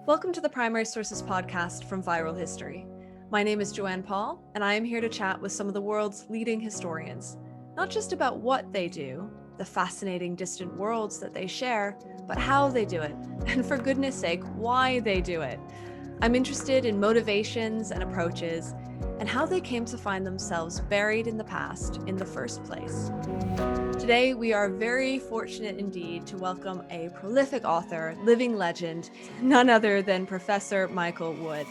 Welcome to the Primary Sources podcast from Viral History. My name is Joanne Paul, and I am here to chat with some of the world's leading historians, not just about what they do, the fascinating distant worlds that they share, but how they do it, and for goodness sake, why they do it. I'm interested in motivations and approaches, and how they came to find themselves buried in the past in the first place. Today, we are very fortunate indeed to welcome a prolific author, living legend, none other than Professor Michael Wood.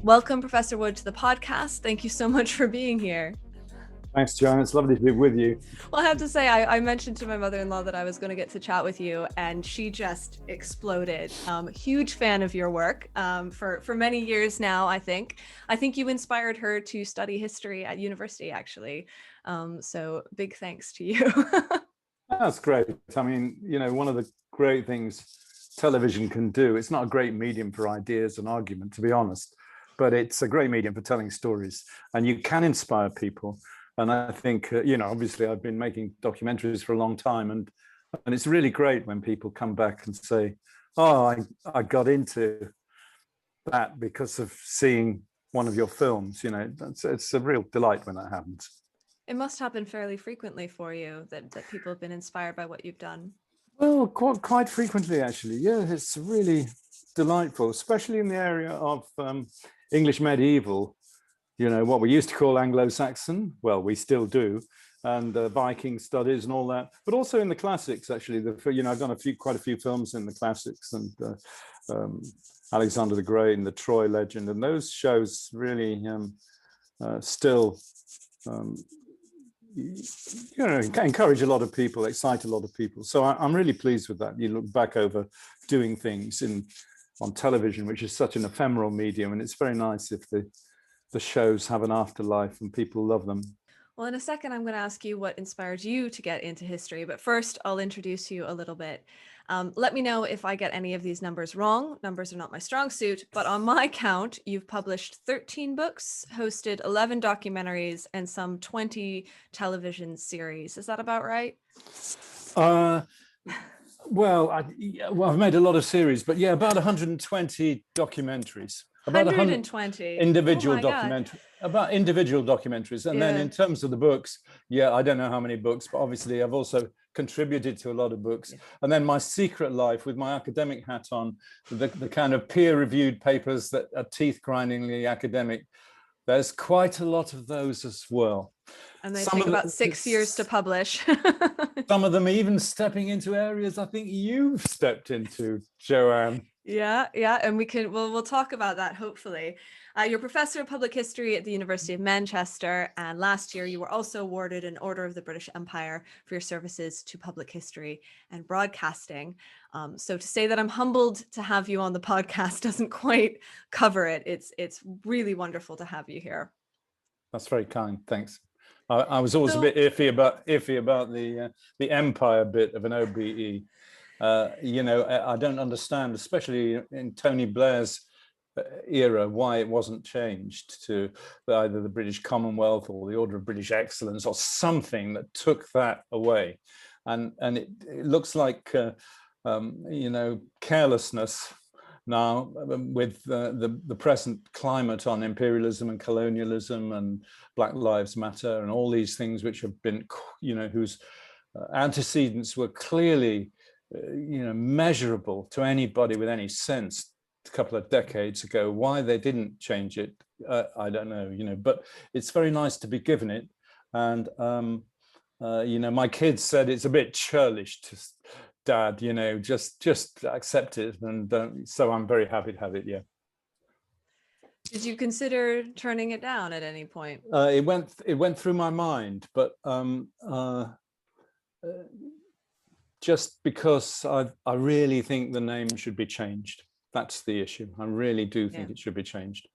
Welcome, Professor Wood, to the podcast. Thank you so much for being here. Thanks, Joanne. It's lovely to be with you. Well, I have to say, I mentioned to my mother-in-law that I was going to get to chat with you, and she just exploded. Huge fan of your work for many years now, I think. I think you inspired her to study history at university, actually. So big thanks to you. That's great. I mean, one of the great things television can do, it's not a great medium for ideas and argument, to be honest, but it's a great medium for telling stories, and you can inspire people. And I think, obviously I've been making documentaries for a long time, and it's really great when people come back and say, oh, I got into that because of seeing one of your films. It's a real delight when that happens. It must happen fairly frequently for you that people have been inspired by what you've done. Well, quite frequently, actually. Yeah, it's really delightful, especially in the area of English medieval. What we used to call Anglo-Saxon, well, we still do, and Viking studies and all that, but also in the classics, actually. I've done quite a few films in the classics, and Alexander the Great and the Troy legend, and those shows really still encourage a lot of people, excite a lot of people. So I'm really pleased with that. You look back over doing things on television, which is such an ephemeral medium, and it's very nice if the shows have an afterlife and people love them. Well, in a second, I'm going to ask you what inspired you to get into history, but first I'll introduce you a little bit. Let me know if I get any of these numbers wrong. Numbers are not my strong suit, but on my count, you've published 13 books, hosted 11 documentaries, and some 20 television series. Is that about right? Well, I've made a lot of series, but yeah, about 120 documentaries. About 120 individual documentaries. And then in terms of the books, I don't know how many books, but obviously I've also contributed to a lot of books. And then my secret life with my academic hat on, the kind of peer-reviewed papers that are teeth-grindingly academic, there's quite a lot of those as well. And they take about 6 years to publish. Some of them even stepping into areas I think you've stepped into, Joanne. Yeah, and we'll talk about that, hopefully. You're a professor of public history at the University of Manchester, and last year you were also awarded an Order of the British Empire for your services to public history and broadcasting. So to say that I'm humbled to have you on the podcast doesn't quite cover it. It's really wonderful to have you here. That's very kind, thanks. I was always a bit iffy about the empire bit of an OBE. I don't understand, especially in Tony Blair's era, why it wasn't changed to either the British Commonwealth or the Order of British Excellence or something that took that away. And it looks like carelessness now with the present climate on imperialism and colonialism and Black Lives Matter and all these things which have been, whose antecedents were clearly measurable to anybody with any sense a couple of decades ago. Why they didn't change it, I don't know, but it's very nice to be given it. And my kids said it's a bit churlish to Dad, just accept it and don't. So I'm very happy to have it. Yeah. Did you consider turning it down at any point? It went through my mind, but just because I really think the name should be changed. That's the issue. I really do think it should be changed.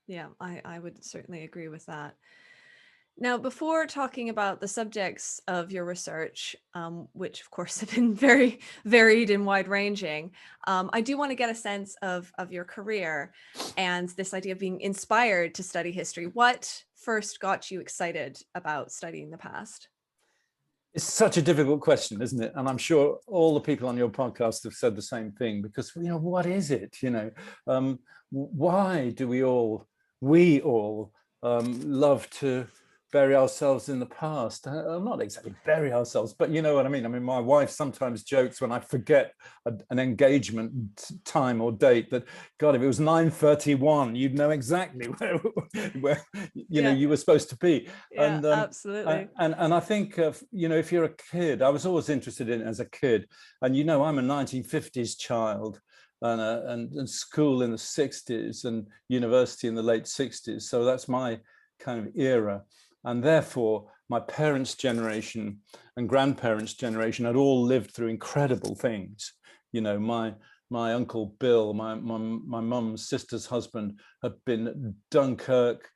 Yeah, I would certainly agree with that. Now, before talking about the subjects of your research, which of course have been very varied and wide-ranging, I do want to get a sense of your career and this idea of being inspired to study history. What first got you excited about studying the past? It's such a difficult question, isn't it? And I'm sure all the people on your podcast have said the same thing, because, what is it? Why do we all love to bury ourselves in the past? Not exactly bury ourselves, but you know what I mean. I mean, my wife sometimes jokes when I forget an engagement time or date that, God, if it was 9:31, you'd know exactly where you were supposed to be. Yeah, absolutely. And I think if you're a kid, I was always interested in it as a kid, and I'm a 1950s child. And school in the 60s and university in the late 60s. So that's my kind of era. And therefore, my parents' generation and grandparents' generation had all lived through incredible things. My uncle Bill, my mum's sister's husband, had been at Dunkirk,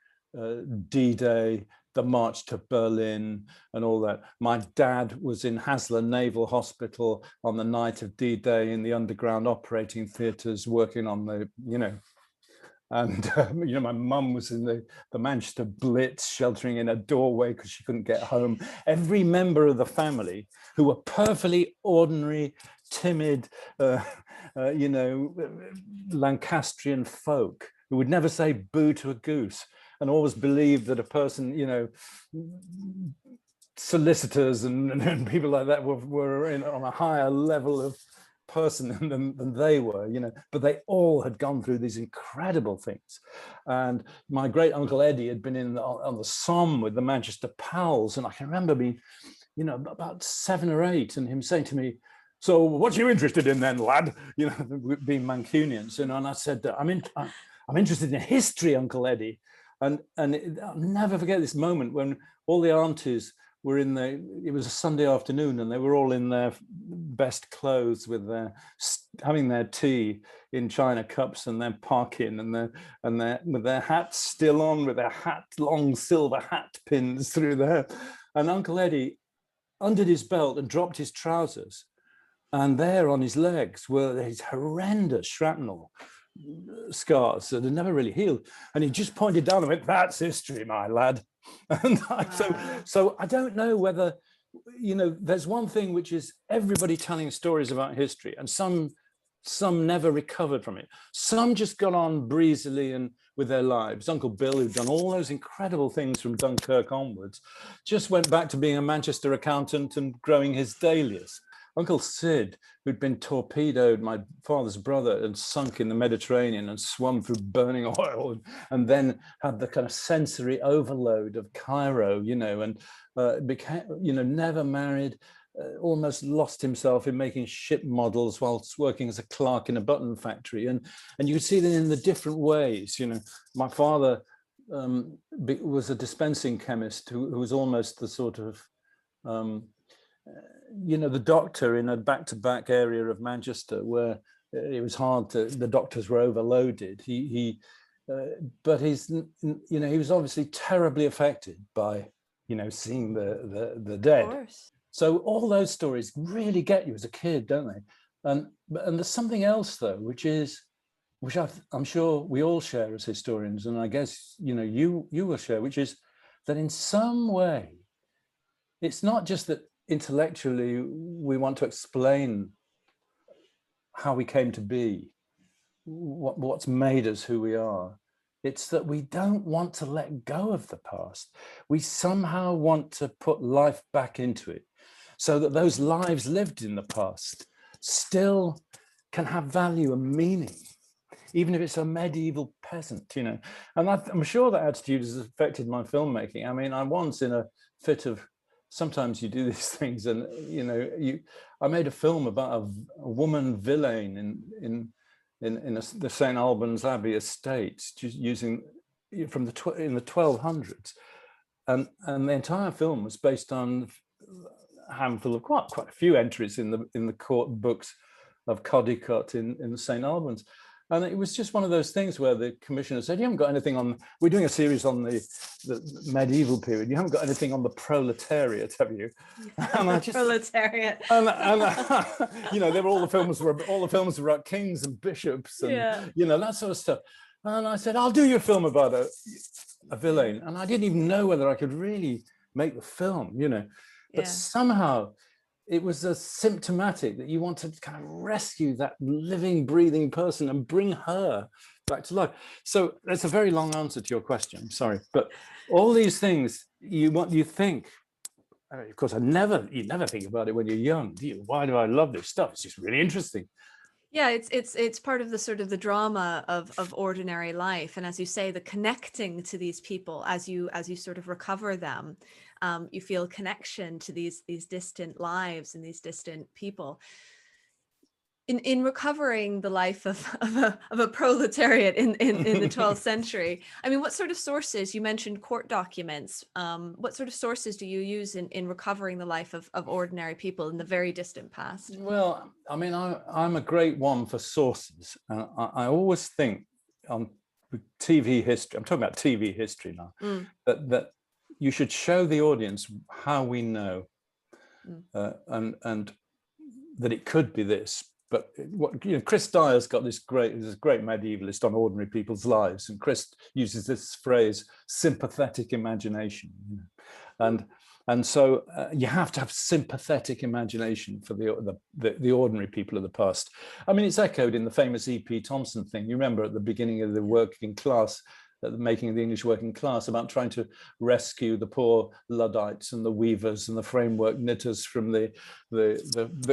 D-Day, the march to Berlin and all that. My dad was in Haslar Naval Hospital on the night of D-Day in the underground operating theatres working on the, and my mum was in the Manchester Blitz, sheltering in a doorway because she couldn't get home. Every member of the family, who were perfectly ordinary, timid, Lancastrian folk, who would never say boo to a goose, and always believed that a person, solicitors and people like that were on a higher level of person than they were, but they all had gone through these incredible things. And my great uncle Eddie had been on the Somme with the Manchester Pals, and I can remember being, about 7 or 8, and him saying to me, "So what are you interested in then, lad?" Being Mancunians, and I said, I'm interested in history, Uncle Eddie." And I'll never forget this moment when all the aunties were it was a Sunday afternoon, and they were all in their best clothes with having their tea in china cups and their parkin and with their hats still on, with their long silver hat pins through there. And Uncle Eddie undid his belt and dropped his trousers, and there on his legs were these horrendous shrapnel scars that had never really healed. And he just pointed down and went, "That's history, my lad." And so I don't know whether, there's one thing, which is everybody telling stories about history, and some never recovered from it. Some just got on breezily and with their lives. Uncle Bill, who'd done all those incredible things from Dunkirk onwards, just went back to being a Manchester accountant and growing his dahlias. Uncle Sid, who'd been torpedoed, my father's brother, and sunk in the Mediterranean and swum through burning oil, and then had the kind of sensory overload of Cairo, and became, never married, almost lost himself in making ship models whilst working as a clerk in a button factory. And you could see that in the different ways. My father was a dispensing chemist who was almost the sort of the doctor in a back-to-back area of Manchester where it was hard the doctors were overloaded. But he was obviously terribly affected by, seeing the dead. Of course. So all those stories really get you as a kid, don't they? And there's something else though, which I'm sure we all share as historians, and I guess you will share, which is that in some way, it's not just that intellectually we want to explain how we came to be, what's made us who we are. It's that we don't want to let go of the past. We somehow want to put life back into it, so that those lives lived in the past still can have value and meaning, even if it's a medieval peasant, And I'm sure that attitude has affected my filmmaking. I mean, I once, in a fit of, sometimes you do these things, and I made a film about a woman villain in the St. Albans Abbey estate, just using in the 1200s, and the entire film was based on a handful of quite a few entries in the court books of Codicot in the St. Albans. And it was just one of those things where the commissioner said, "You haven't got anything on, we're doing a series on the medieval period. You haven't got anything on the proletariat, have you?" And I just, proletariat. And there were all the films were about kings and bishops and that sort of stuff. And I said, "I'll do your film about a villain, and I didn't even know whether I could really make the film, you know, but Yeah. somehow it was a symptomatic that you want to kind of rescue that living, breathing person and bring her back to life. So that's a very long answer to your question. I'm sorry, but all these things you think. Of course, you never think about it when you're young, do you? Why do I love this stuff? It's just really interesting. Yeah, it's part of the sort of the drama of ordinary life, and as you say, the connecting to these people as you sort of recover them, you feel connection to these distant lives and these distant people. In recovering the life of a proletariat in the 12th century, I mean, what sort of sources, you mentioned court documents, what sort of sources do you use in recovering the life of ordinary people in the very distant past? Well, I mean, I'm a great one for sources. I always think on TV history, I'm talking about TV history now, Mm, that you should show the audience how we know, mm. and that it could be this. But what, you know, Chris Dyer's got this great medievalist on ordinary people's lives, and Chris uses this phrase, sympathetic imagination, you know? And so you have to have sympathetic imagination for the ordinary people of the past. I mean, it's echoed in the famous E.P. Thompson thing. You remember at the beginning of the working class, the making of the English working class, about trying to rescue the poor Luddites and the weavers and the framework knitters from the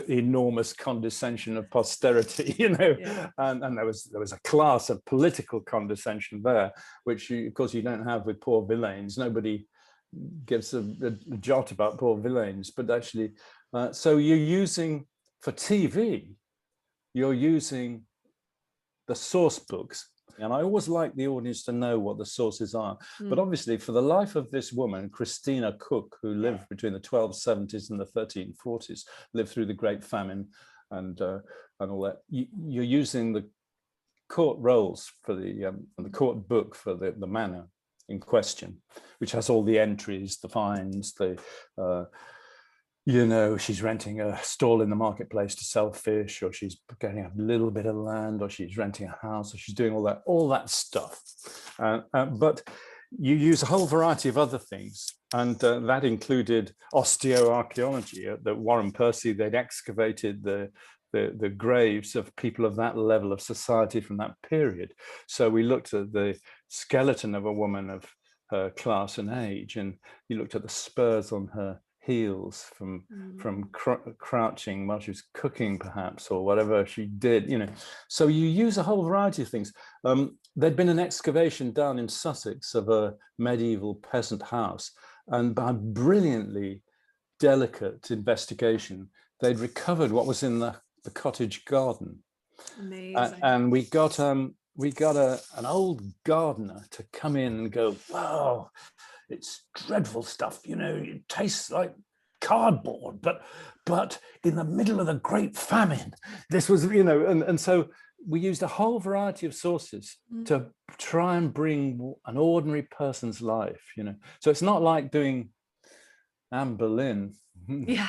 enormous condescension of posterity, you know. Yeah. And there was a class of political condescension there, which of course you don't have with poor villeins. Nobody gives a jot about poor villains, but actually, so you're using, for TV, you're using the source books. And I always like the audience to know what the sources are. But obviously, for the life of this woman, Christina Cook, who lived between the 1270s and the 1340s, lived through the Great Famine and all that, you're using the court rolls for the court book for the manor in question, which has all the entries, the fines, the you know, she's renting a stall in the marketplace to sell fish, or she's getting a little bit of land, or she's renting a house, or she's doing all that stuff. But you use a whole variety of other things, and that included osteoarchaeology. That Warren Percy, they'd excavated the graves of people of that level of society from that period. So we looked at the skeleton of a woman of her class and age, and you looked at the spurs on her heels from crouching while she was cooking, perhaps, or whatever she did, you know. So you use a whole variety of things. There'd been an excavation down in Sussex of a medieval peasant house, and by brilliantly delicate investigation, they'd recovered what was in the cottage garden. Amazing. And we got an old gardener to come in and go, wow, it's dreadful stuff, you know, it tastes like cardboard, but in the middle of the Great Famine, this was, you know, and so we used a whole variety of sources to try and bring an ordinary person's life, you know. So it's not like doing Anne Boleyn. Yeah.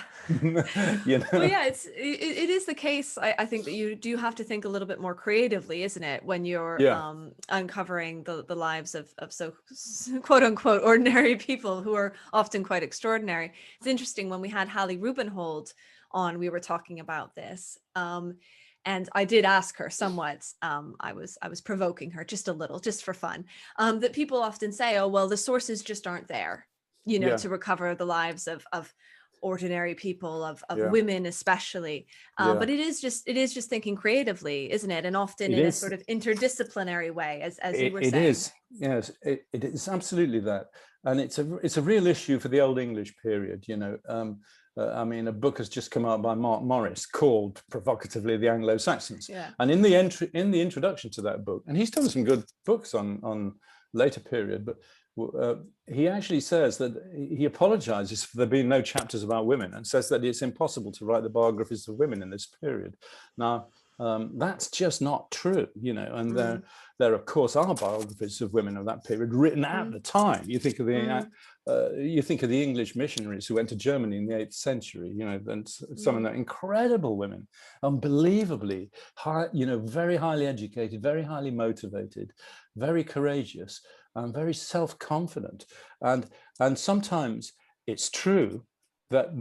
You know? Well, yeah, it is the case. I think that you do have to think a little bit more creatively, isn't it, when you're uncovering the lives of so quote unquote ordinary people who are often quite extraordinary. It's interesting, when we had Hallie Rubenhold on, we were talking about this. And I did ask her somewhat, I was provoking her just a little, just for fun, that people often say, oh, well, the sources just aren't there, you know, to recover the lives of ordinary people, of women especially. But it is just thinking creatively, isn't it? And often in a sort of interdisciplinary way, as you were saying. It is, yes, it is absolutely that. And it's a real issue for the Old English period, you know. I mean, a book has just come out by Mark Morris called, provocatively, The Anglo-Saxons. Yeah. And in the introduction to that book, and he's done some good books on later period, but he actually says that he apologizes for there being no chapters about women, and says that it's impossible to write the biographies of women in this period. Now, that's just not true, you know, and there of course are biographies of women of that period written at the time. You think of the English missionaries who went to Germany in the 8th century, you know, and some of the incredible women, unbelievably high, you know, very highly educated, very highly motivated, very courageous, and very self-confident. And sometimes it's true that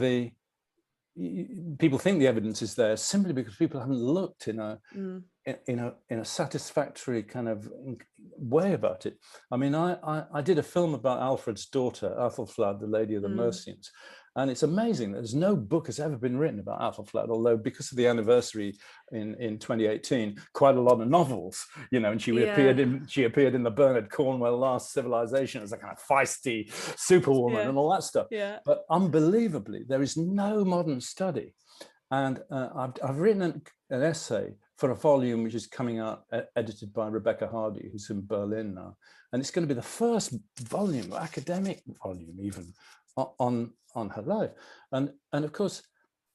people think the evidence is there simply because people haven't looked in a satisfactory kind of way about it. I mean, I did a film about Alfred's daughter, Athelflaed, the Lady of the Mercians, and it's amazing that there's no book has ever been written about Athelflaed, although because of the anniversary in 2018, quite a lot of novels, you know, and she appeared in the Bernard Cornwell Last Civilization as a kind of feisty superwoman and all that stuff. But unbelievably, there is no modern study. And I've written an essay for a volume which is coming out, edited by Rebecca Hardy, who's in Berlin now. And it's going to be the first volume, academic volume even, on her life. And of course,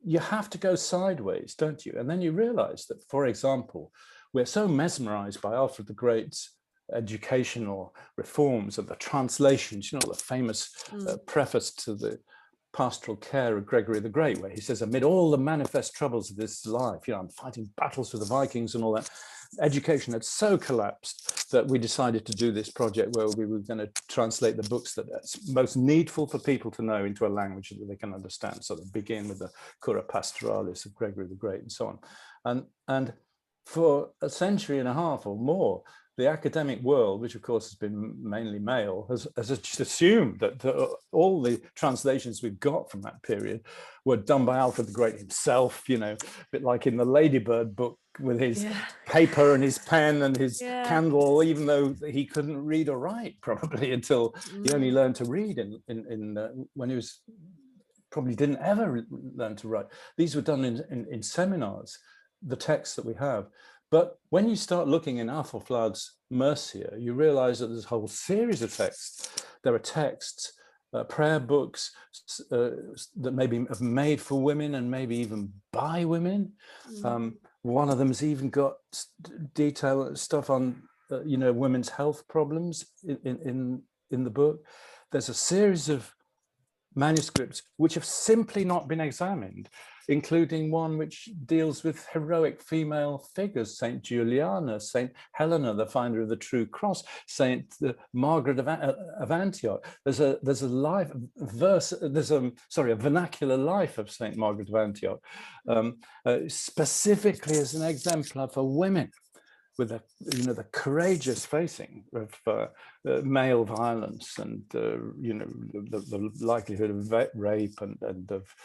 you have to go sideways, don't you? And then you realize that, for example, we're so mesmerized by Alfred the Great's educational reforms and the translations, you know, the famous preface to the Pastoral Care of Gregory the Great, where he says, amid all the manifest troubles of this life, you know, I'm fighting battles with the Vikings and all that, education had so collapsed that we decided to do this project where we were going to translate the books that are most needful for people to know into a language that they can understand. So they begin with the Cura Pastoralis of Gregory the Great and so on. And for a century and a half or more, the academic world, which of course has been mainly male, has just assumed that all the translations we've got from that period were done by Alfred the Great himself, you know, a bit like in the Ladybird book with his paper and his pen and his candle, even though he couldn't read or write probably until he only learned to read when he was, probably didn't ever learn to write. These were done in seminars, the texts that we have. But when you start looking in Athelflaed's Mercia, you realize that there's a whole series of texts. There are texts, prayer books that maybe have made for women and maybe even by women. One of them's even got detailed stuff on, you know, women's health problems in the book. There's a series of manuscripts which have simply not been examined, including one which deals with heroic female figures, Saint Juliana, Saint Helena, the finder of the true cross, Saint Margaret of Antioch. There's a vernacular life of Saint Margaret of Antioch, specifically as an exemplar for women, with the courageous facing of male violence and the likelihood of rape and of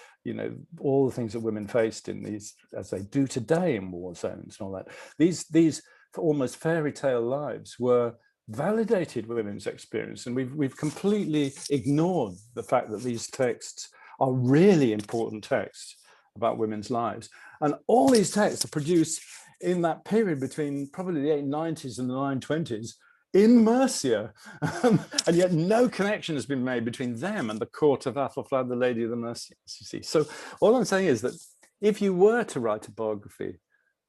all the things that women faced in these, as they do today in war zones and all that. These almost fairy tale lives were validated women's experience, and we've completely ignored the fact that these texts are really important texts about women's lives. And all these texts are produced in that period between probably the 890s and the 920s in Mercia. And yet no connection has been made between them and the court of Athelflaed, the Lady of the Mercians, you see. So all I'm saying is that if you were to write a biography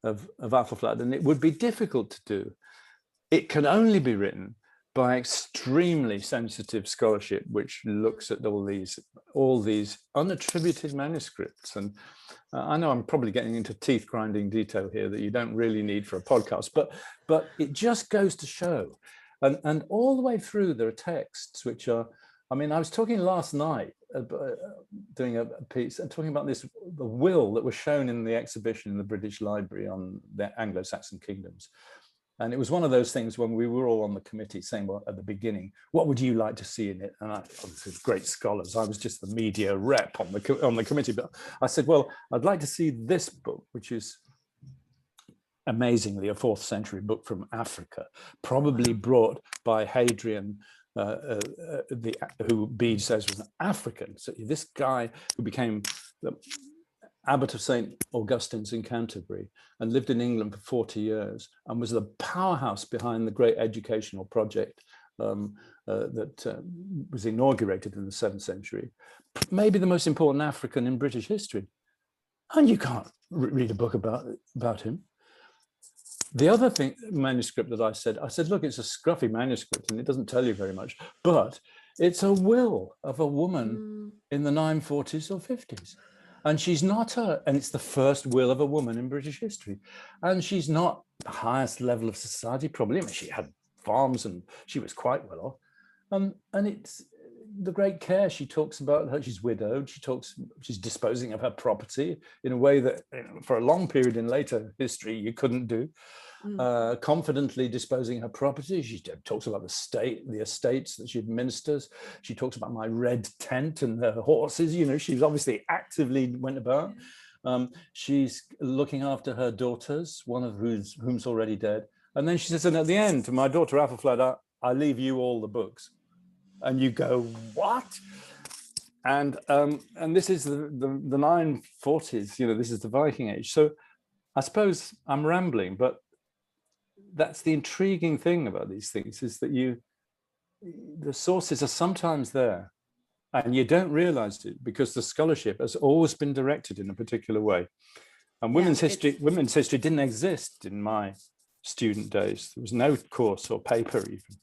of Athelflaed, and it would be difficult to do, it can only be written by extremely sensitive scholarship, which looks at all these unattributed manuscripts. And I know I'm probably getting into teeth grinding detail here that you don't really need for a podcast, but it just goes to show. And all the way through, there are texts which are, I mean, I was talking last night, doing a piece and talking about the will that was shown in the exhibition in the British Library on the Anglo-Saxon kingdoms. And it was one of those things when we were all on the committee saying, well, at the beginning, what would you like to see in it? And I was great scholars. I was just the media rep on the committee. But I said, well, I'd like to see this book, which is amazingly a 4th century book from Africa, probably brought by Hadrian, who Bede says was an African. So this guy who became the Abbot of St. Augustine's in Canterbury and lived in England for 40 years and was the powerhouse behind the great educational project that was inaugurated in the 7th century, maybe the most important African in British history. And you can't read a book about him. The other manuscript that I said, look, it's a scruffy manuscript and it doesn't tell you very much, but it's a will of a woman in the 940s or 50s. And she's not and it's the first will of a woman in British history. And she's not the highest level of society, probably. I mean, she had farms, and she was quite well off. And it's the great care she talks about her. She's widowed. She's disposing of her property in a way that, for a long period in later history, you couldn't do. Confidently disposing her property. She talks about the estates that she administers. She talks about my red tent and her horses. She's obviously actively went about. She's looking after her daughters, one of whom's already dead. And then she says, and at the end, to my daughter Athelflaed, I leave you all the books. And you go, what? And this is the 940s. This is the Viking Age. So I suppose I'm rambling, but that's the intriguing thing about these things, is that the sources are sometimes there and you don't realize it because the scholarship has always been directed in a particular way. And women's history didn't exist in my student days. There was no course or paper even.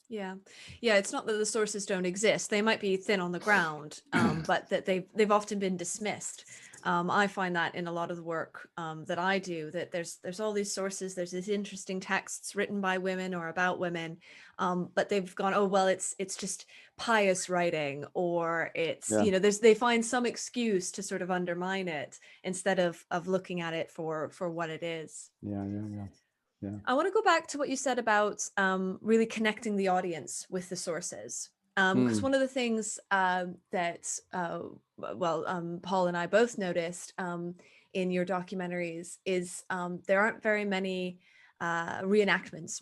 Yeah. It's not that the sources don't exist. They might be thin on the ground, but that they've often been dismissed. I find that in a lot of the work that I do, that there's all these sources, there's these interesting texts written by women or about women, but they've gone, oh, well, it's just pious writing, or it's, they find some excuse to sort of undermine it instead of looking at it for what it is. Yeah. I want to go back to what you said about really connecting the audience with the sources. Because one of the things that, Paul and I both noticed in your documentaries is there aren't very many reenactments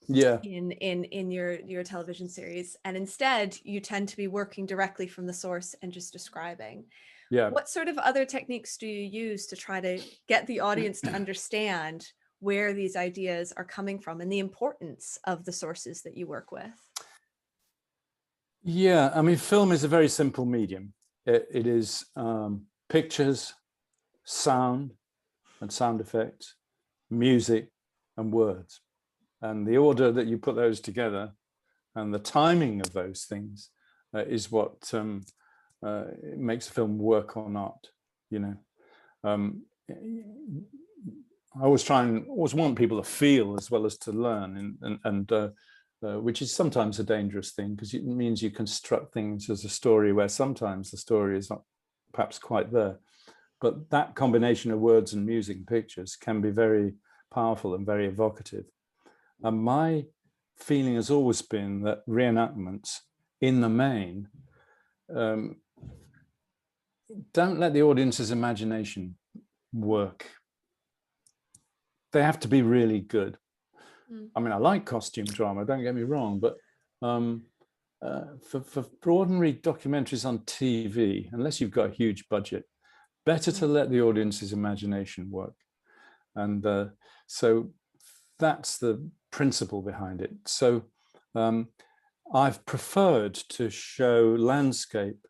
in your television series. And instead, you tend to be working directly from the source and just describing. Yeah. What sort of other techniques do you use to try to get the audience to understand where these ideas are coming from and the importance of the sources that you work with? Yeah, I mean, film is a very simple medium. It is pictures, sound and sound effects, music and words. And the order that you put those together and the timing of those things is what makes a film work or not, I always want people to feel as well as to learn, and which is sometimes a dangerous thing, because it means you construct things as a story where sometimes the story is not perhaps quite there. But that combination of words and music and pictures can be very powerful and very evocative. And my feeling has always been that reenactments, in the main, don't let the audience's imagination work. They have to be really good. I mean, I like costume drama, don't get me wrong, but for ordinary documentaries on TV, unless you've got a huge budget, better to let the audience's imagination work. And so that's the principle behind it. So I've preferred to show landscape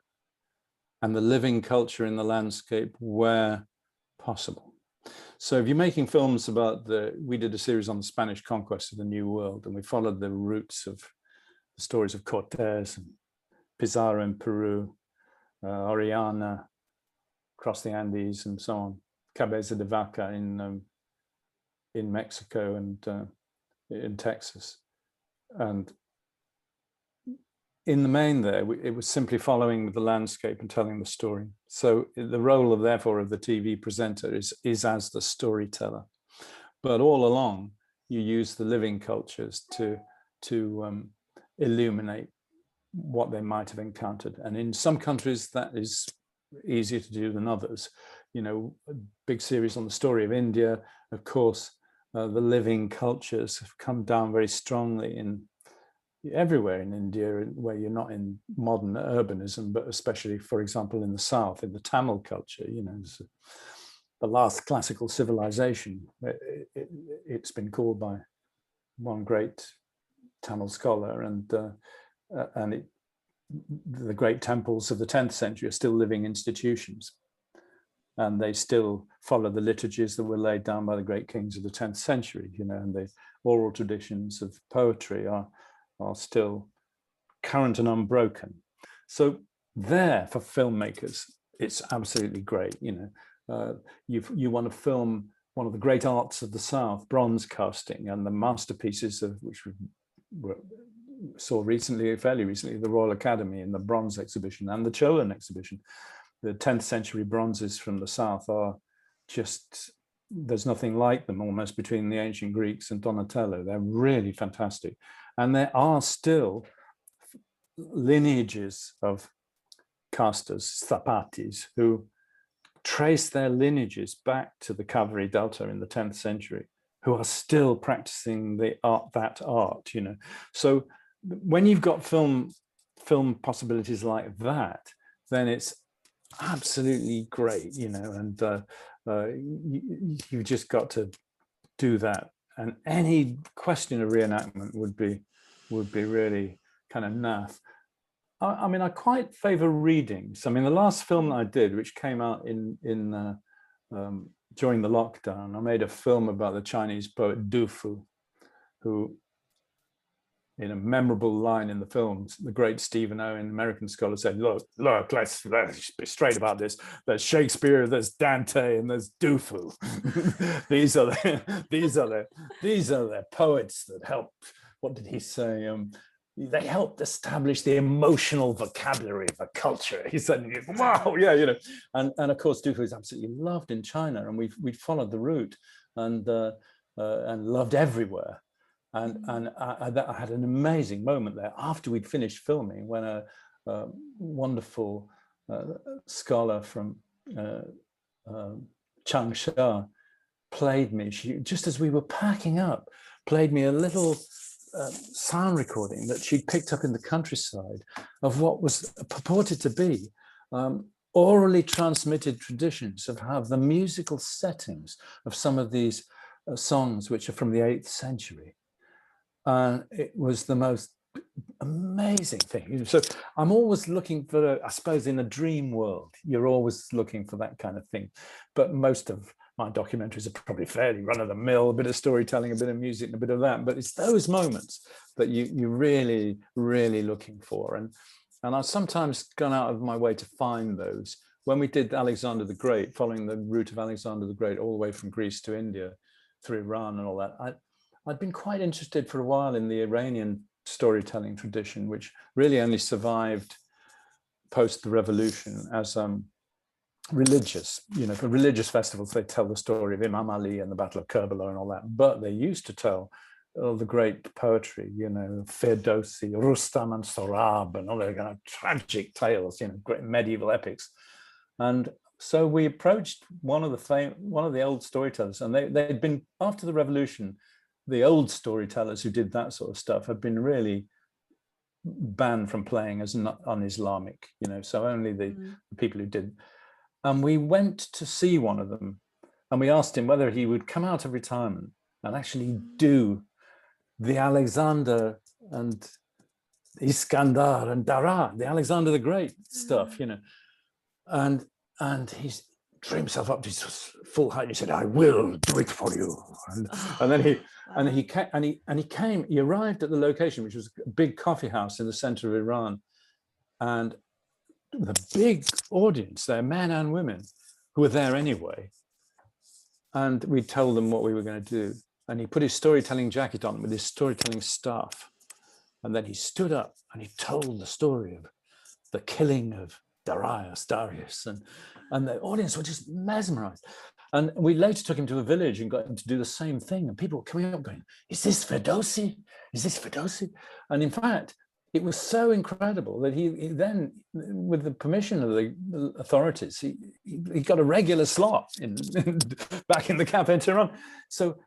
and the living culture in the landscape where possible. So if you're making films about we did a series on the Spanish conquest of the New World, and we followed the roots of the stories of Cortés and Pizarro in Peru, Orellana across the Andes, and so on, Cabeza de Vaca in Mexico and in Texas. And in the main there, it was simply following the landscape and telling the story. So the role therefore of the TV presenter is as the storyteller. But all along, you use the living cultures to illuminate what they might have encountered. And in some countries, that is easier to do than others. A big series on the story of India, of course, the living cultures have come down very strongly everywhere in India, where you're not in modern urbanism, but especially, for example, in the south, in the Tamil culture, the last classical civilization. It's been called by one great Tamil scholar, and the great temples of the 10th century are still living institutions, and they still follow the liturgies that were laid down by the great kings of the 10th century, and the oral traditions of poetry are still current and unbroken. So there, for filmmakers, it's absolutely great. You want to film one of the great arts of the South, bronze casting, and the masterpieces of which saw fairly recently, the Royal Academy in the bronze exhibition and the Cholan exhibition. The 10th century bronzes from the south are just, there's nothing like them almost between the ancient Greeks and Donatello. They're really fantastic. And there are still lineages of casters, Sthapatis, who trace their lineages back to the Kaveri Delta in the 10th century, who are still practicing that art, you know. So when you've got film possibilities like that, then it's absolutely great, you know, and you've just got to do that. And any question of reenactment would be really kind of naff. I mean, I quite favor readings. I mean, the last film I did, which came out during the lockdown, I made a film about the Chinese poet Du Fu, who, in a memorable line in the film, the great Stephen Owen, American scholar, said, look, let's be straight about this. There's Shakespeare, there's Dante, and there's Du Fu. these are the poets that helped. What did he say? They helped establish the emotional vocabulary of a culture. He said, wow, yeah, you know. And of course, Du Fu is absolutely loved in China, and we followed the route and loved everywhere. And I had an amazing moment there after we'd finished filming, when a wonderful scholar from Changsha played me. She, just as we were packing up, played me a little sound recording that she'd picked up in the countryside of what was purported to be orally transmitted traditions of how the musical settings of some of these songs, which are from the 8th century. And it was the most amazing thing. So I'm always looking for, I suppose, in a dream world, you're always looking for that kind of thing. But most of my documentaries are probably fairly run-of-the-mill, a bit of storytelling, a bit of music, and a bit of that. But it's those moments that you're really, really looking for. And I've sometimes gone out of my way to find those. When we did Alexander the Great, following the route of Alexander the Great all the way from Greece to India, through Iran and all that, I'd been quite interested for a while in the Iranian storytelling tradition, which really only survived post the revolution as religious, you know, for religious festivals. They tell the story of Imam Ali and the Battle of Kerbala and all that, but they used to tell all the great poetry, you know, Ferdowsi, Rustam and Sorab, and all the kind of tragic tales, you know, great medieval epics. And so we approached one of the old storytellers, and they'd been, after the revolution, the old storytellers who did that sort of stuff had been really banned from playing as un-Islamic, you know, so only the people who did. And we went to see one of them, and we asked him whether he would come out of retirement and actually do the Alexander and Iskandar and Dara, the Alexander the Great stuff, you know. And he drew himself up to his full height. And he said, "I will do it for you." And then he arrived at the location, which was a big coffee house in the center of Iran, and with a big audience there, men and women who were there anyway. And we told them what we were going to do. And he put his storytelling jacket on with his storytelling staff. And then he stood up and he told the story of the killing of Darius, and the audience were just mesmerized. And we later took him to a village and got him to do the same thing. And people were coming up going, "Is this Ferdowsi? Is this Ferdowsi?" And in fact, it was so incredible that he then, with the permission of the authorities, he got a regular slot back in the cafe in Tehran. So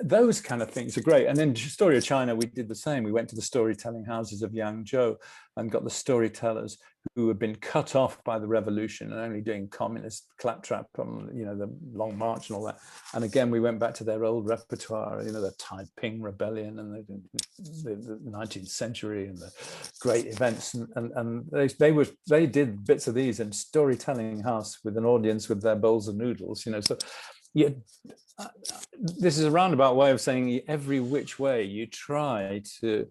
those kind of things are great. And then Story of China, we did the same. We went to the storytelling houses of Yangzhou and got the storytellers who had been cut off by the revolution and only doing communist claptrap on, you know, the Long March and all that. And again, we went back to their old repertoire, you know, the Taiping Rebellion and the 19th century and the great events. And they did bits of these in storytelling house with an audience with their bowls of noodles, you know. So yeah, this is a roundabout way of saying every which way you try to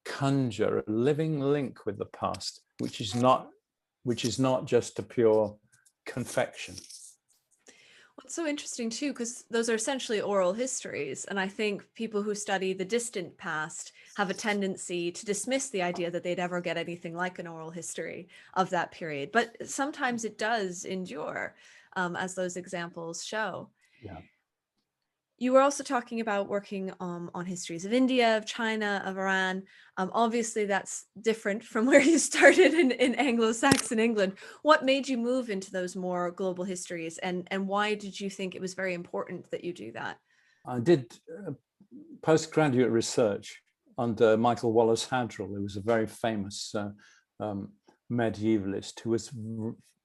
conjure a living link with the past, which is not just a pure confection. It's so interesting too, because those are essentially oral histories. And I think people who study the distant past have a tendency to dismiss the idea that they'd ever get anything like an oral history of that period. But sometimes it does endure, as those examples show. Yeah. You were also talking about working on histories of India, of China, of Iran. Obviously, that's different from where you started in Anglo-Saxon England. What made you move into those more global histories, and why did you think it was very important that you do that? I did postgraduate research under Michael Wallace Hadrill, who was a very famous medievalist who was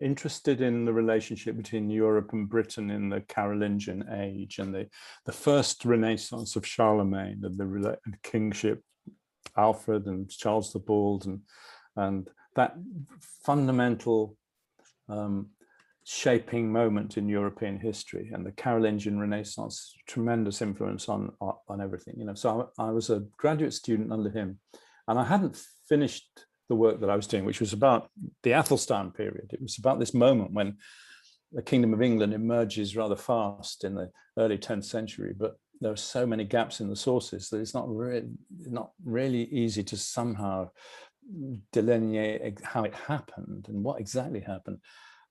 interested in the relationship between Europe and Britain in the Carolingian age and the first Renaissance of Charlemagne and the kingship, Alfred and Charles the Bald, and that fundamental shaping moment in European history, and the Carolingian Renaissance, tremendous influence on everything, you know. So I was a graduate student under him, and I hadn't finished the work that I was doing, which was about the Athelstan period. It was about this moment when the Kingdom of England emerges rather fast in the early 10th century, but there are so many gaps in the sources that it's not really easy to somehow delineate how it happened and what exactly happened.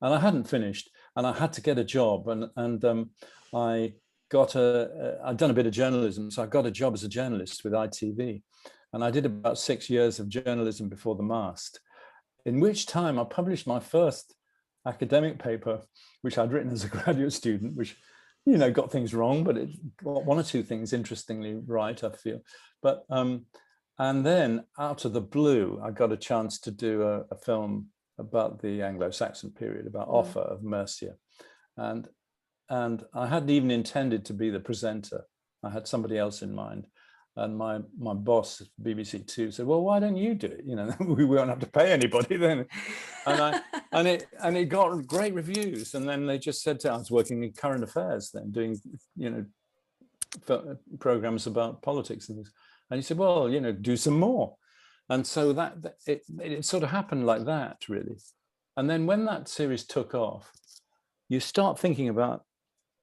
And I hadn't finished, and I had to get a job, and I got I'd done a bit of journalism, so I got a job as a journalist with ITV, and I did about 6 years of journalism before the mast, in which time I published my first academic paper, which I'd written as a graduate student, which, you know, got things wrong, but it got one or two things interestingly right, I feel. But and then out of the blue, I got a chance to do a film about the Anglo-Saxon period, about Offa of Mercia, and I hadn't even intended to be the presenter. I had somebody else in mind, and my boss, BBC Two, said, "Well, why don't you do it? You know, we won't have to pay anybody then." And it got great reviews. And then they just said I was working in current affairs then, doing, you know, programs about politics and things. And he said, "Well, you know, do some more." And so it sort of happened like that, really. And then when that series took off, you start thinking about,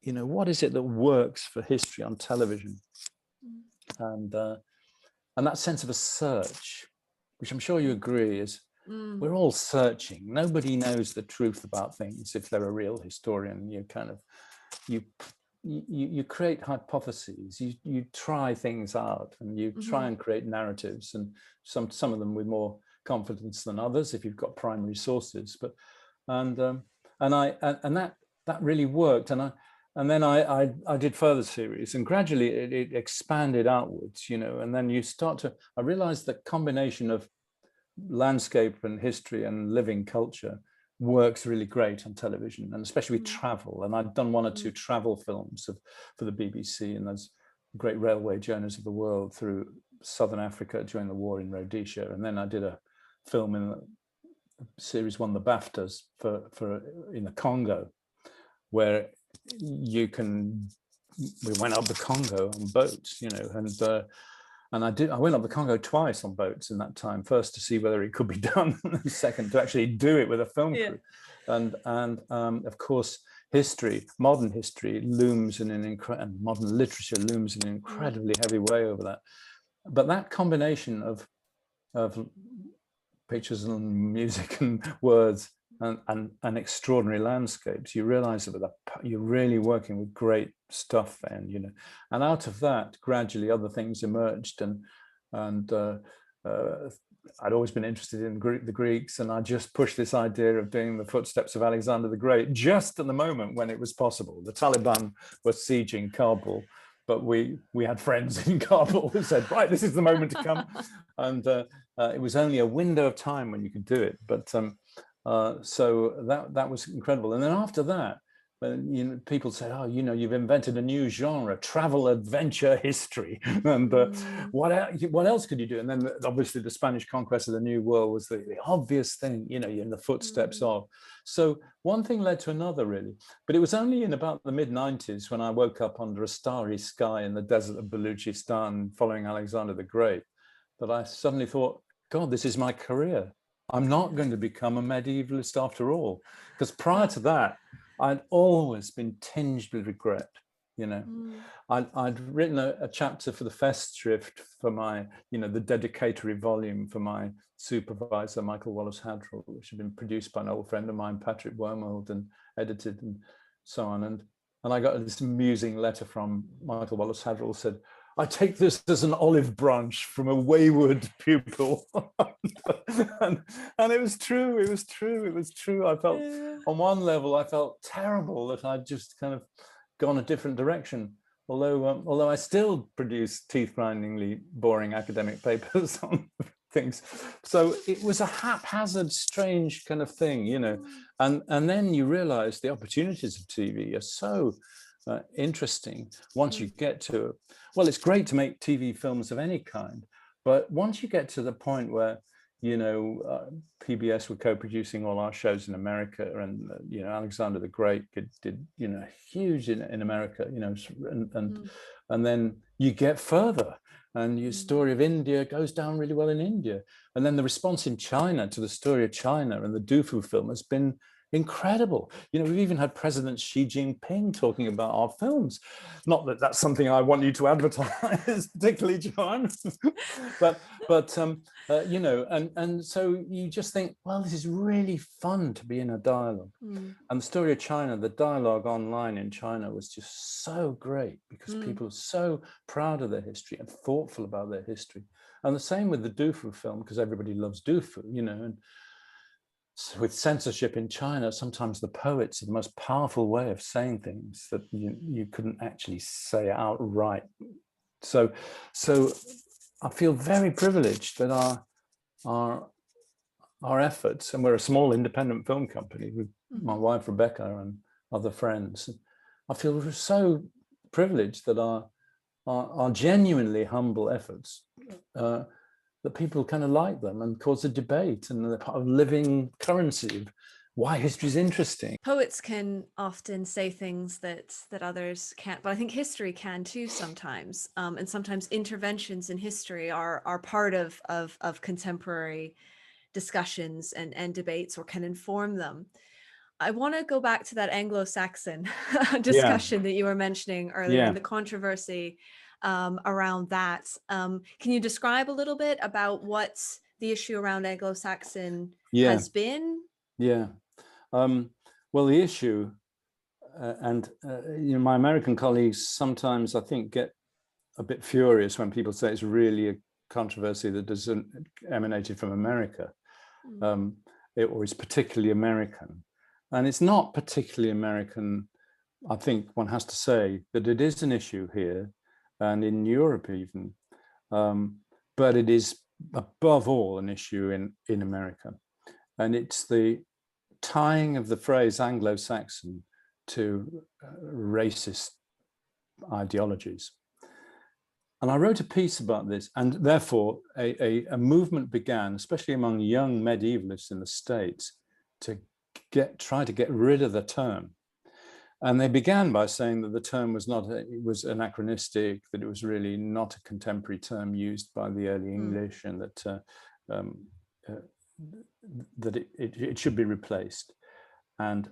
you know, what is it that works for history on television? And that sense of a search, which I'm sure you agree is, we're all searching. Nobody knows the truth about things if they're a real historian. You kind of, you create hypotheses, you try things out, and you try and create narratives, and some of them with more confidence than others if you've got primary sources. But and that really worked, and then I did further series, and gradually it expanded outwards, you know. And then I realized the combination of landscape and history and living culture works really great on television, and especially with travel. And I'd done one or two travel films for the BBC, and those great railway journeys of the world through southern Africa during the war in Rhodesia. And then I did a film in the series, won the BAFTAs for in the Congo, where we went up the Congo on boats, you know, and I went up the Congo twice on boats in that time. First to see whether it could be done, and second to actually do it with a film crew. And of course, modern history looms in and modern literature looms in an incredibly heavy way over that. But that combination of pictures and music and words and extraordinary landscapes, you realize that you're really working with great stuff then, you know. And out of that, gradually other things emerged, and I'd always been interested in the Greeks, and I just pushed this idea of doing the footsteps of Alexander the Great just at the moment when it was possible. The Taliban were sieging Kabul, but we had friends in Kabul who said, right, this is the moment to come. And it was only a window of time when you could do it. But so that was incredible. And then after that, you know, people say, oh, you know, you've invented a new genre, travel adventure history. And what else could you do? And then obviously the Spanish conquest of the New World was the obvious thing, you know, in the footsteps of. So one thing led to another, really. But it was only in about the mid-90s when I woke up under a starry sky in the desert of Baluchistan following Alexander the Great that I suddenly thought, God, this is my career. I'm not going to become a medievalist after all. Because prior to that, I'd always been tinged with regret. You know, Mm. I'd written a chapter for the Festschrift for my, the dedicatory volume for my supervisor, Michael Wallace Hadrill, which had been produced by an old friend of mine, Patrick Wormold, and edited and so on. And I got this amusing letter from Michael Wallace Hadrill, said, "I take this as an olive branch from a wayward pupil." and it was true. It was true. It was true. I felt, on one level, I felt terrible that I'd just kind of gone a different direction. Although I still produce teeth-grindingly boring academic papers on things. So it was a haphazard, strange kind of thing, and then you realize the opportunities of TV are so interesting once you get to, well, it's great to make TV films of any kind, but once you get to the point where PBS were co-producing all our shows in America, and Alexander the Great did huge in America, and then you get further, and your story of India goes down really well in India, and then the response in China to the story of China and the Du Fu film has been incredible. We've even had President Xi Jinping talking about our films. Not that that's something I want you to advertise, particularly, Joanne, but and so you just think, well, this is really fun to be in a dialogue. And the story of China, the dialogue online in China was just so great, because people are so proud of their history and thoughtful about their history. And the same with the Du Fu film, because everybody loves Du Fu, and so with censorship in China, sometimes the poets are the most powerful way of saying things that you couldn't actually say outright. So I feel very privileged that our efforts, and we're a small independent film company with my wife Rebecca and other friends. I feel so privileged that our genuinely humble efforts, that people kind of like them and cause a debate, and they're part of living currency of why history is interesting. Poets can often say things that others can't, but I think history can too sometimes. And sometimes interventions in history are part of contemporary discussions and debates, or can inform them. I want to go back to that Anglo-Saxon discussion that you were mentioning earlier, and the controversy around that. Can you describe a little bit about what the issue around Anglo-Saxon has been? Well, the issue, my American colleagues sometimes, I think, get a bit furious when people say it's really a controversy that doesn't emanated from America, or is particularly American. And it's not particularly American. I think one has to say that it is an issue here and in Europe even, but it is above all an issue in America. And it's the tying of the phrase Anglo-Saxon to racist ideologies. And I wrote a piece about this, and therefore a movement began, especially among young medievalists in the States, to try to get rid of the term. And they began by saying that the term was was anachronistic, that it was really not a contemporary term used by the early English, and that it should be replaced. And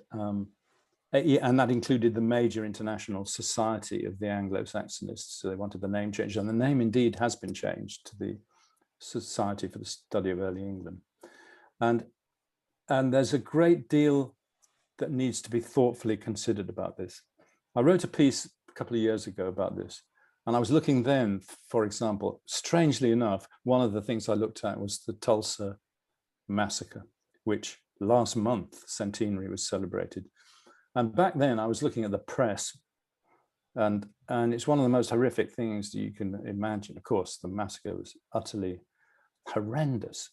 that included the major international society of the Anglo-Saxonists. So they wanted the name changed, and the name indeed has been changed to the Society for the Study of Early England. And there's a great deal that needs to be thoughtfully considered about this. I wrote a piece a couple of years ago about this, and I was looking then, for example, strangely enough, one of the things I looked at was the Tulsa massacre, which last month centenary was celebrated. And back then I was looking at the press, and it's one of the most horrific things that you can imagine. Of course, the massacre was utterly horrendous,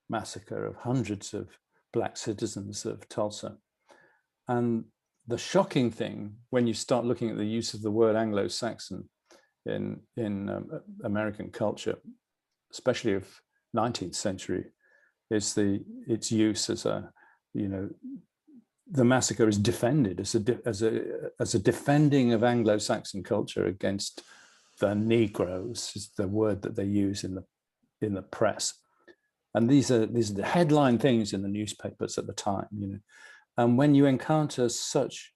massacre of hundreds of Black citizens of Tulsa. And the shocking thing, when you start looking at the use of the word Anglo-Saxon in American culture, especially of 19th century, is its use as the massacre is defended as a defending of Anglo-Saxon culture against the Negroes, is the word that they use in the press. And these are the headline things in the newspapers at the time, And when you encounter such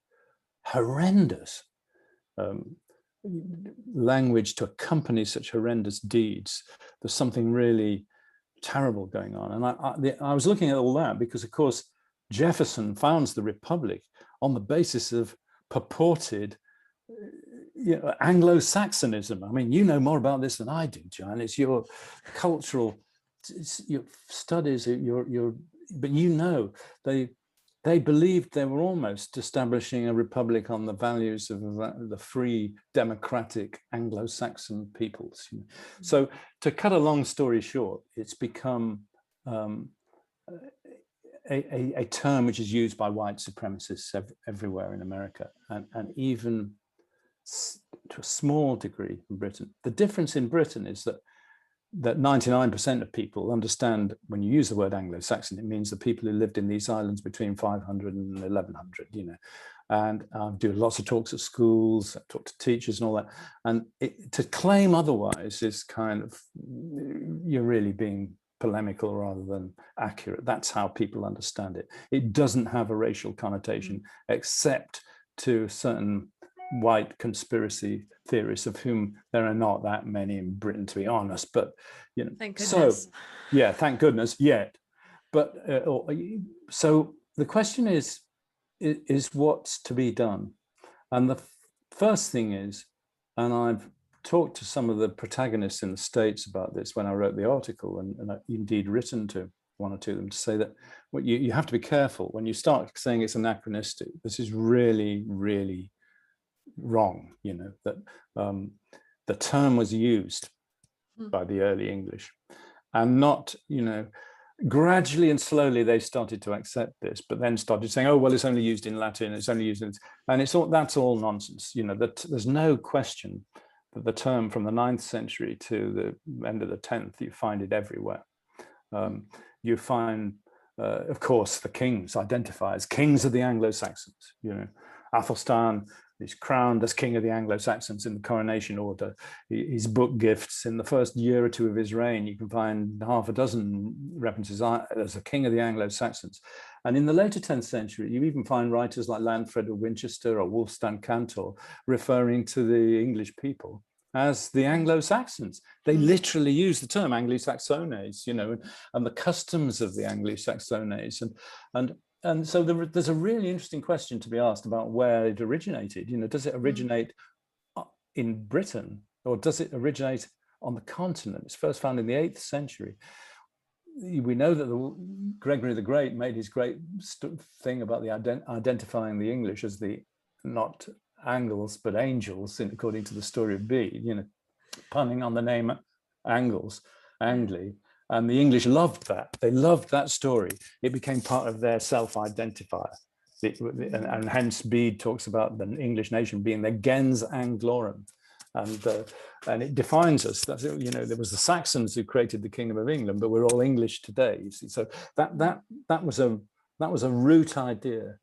horrendous language to accompany such horrendous deeds, there's something really terrible going on. And I was looking at all that because, of course, Jefferson founds the Republic on the basis of purported Anglo-Saxonism. I mean, you know more about this than I do, Joanne. It's your cultural, it's your studies, but you know, they believed they were almost establishing a republic on the values of the free, democratic Anglo-Saxon peoples. So to cut a long story short, it's become a term which is used by white supremacists everywhere in America, and even to a small degree in Britain. The difference in Britain is that 99% of people understand when you use the word Anglo-Saxon, it means the people who lived in these islands between 500 and 1100, and I do lots of talks at schools, I talk to teachers and all that. And to claim otherwise is kind of, you're really being polemical rather than accurate. That's how people understand it. It doesn't have a racial connotation, except to certain white conspiracy theorists, of whom there are not that many in Britain, to be honest. But thank goodness. So yeah, thank goodness yet. But so the question is what's to be done? And the first thing is, and I've talked to some of the protagonists in the States about this when I wrote the article, and I've indeed written to one or two of them to say that you have to be careful when you start saying it's anachronistic. This is really, really wrong, that the term was used by the early English, and not, gradually and slowly they started to accept this, but then started saying, oh, well, it's only used in Latin, it's only used in, and that's all nonsense. That there's no question that the term from the 9th century to the end of the 10th, you find it everywhere. You find, of course, the kings identify as kings of the Anglo-Saxons. Athelstan is crowned as king of the Anglo-Saxons in the coronation order. His book gifts, in the first year or two of his reign, you can find half a dozen references as a king of the Anglo-Saxons. And in the later 10th century, you even find writers like Lanfred of Winchester or Wulfstan Cantor referring to the English people as the Anglo-Saxons. They literally use the term Anglo-Saxones, and the customs of the Anglo-Saxones. And so there's a really interesting question to be asked about where it originated. Does it originate in Britain, or does it originate on the continent? It's first found in the 8th century. We know that Gregory the Great made his great thing about identifying the English as the not Angles but Angels, according to the story of Bede, punning on the name Angles, Angli. And the English loved that. They loved that story. It became part of their self-identifier. And hence Bede talks about the English nation being the gens Anglorum. And it defines us. That's, there was the Saxons who created the Kingdom of England, but we're all English today. You see, so that was a root idea.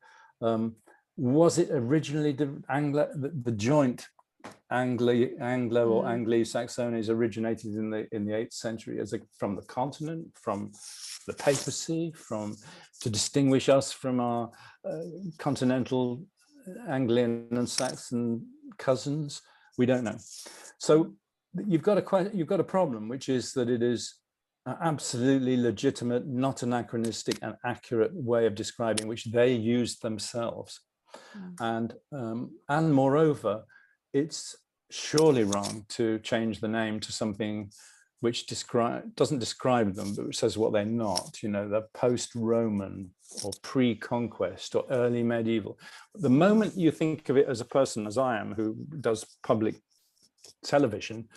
Was it originally the joint Anglo or Anglo-Saxones originated in the 8th century from the continent, from the papacy, to distinguish us from our continental Anglian and Saxon cousins? We don't know. So you've got a problem, which is that it is an absolutely legitimate, not anachronistic, and accurate way of describing, which they used themselves. And moreover, it's surely wrong to change the name to something which doesn't describe them, but which says what they're not. They're post-Roman or pre-conquest or early medieval. The moment you think of it as a person, as I am, who does public television,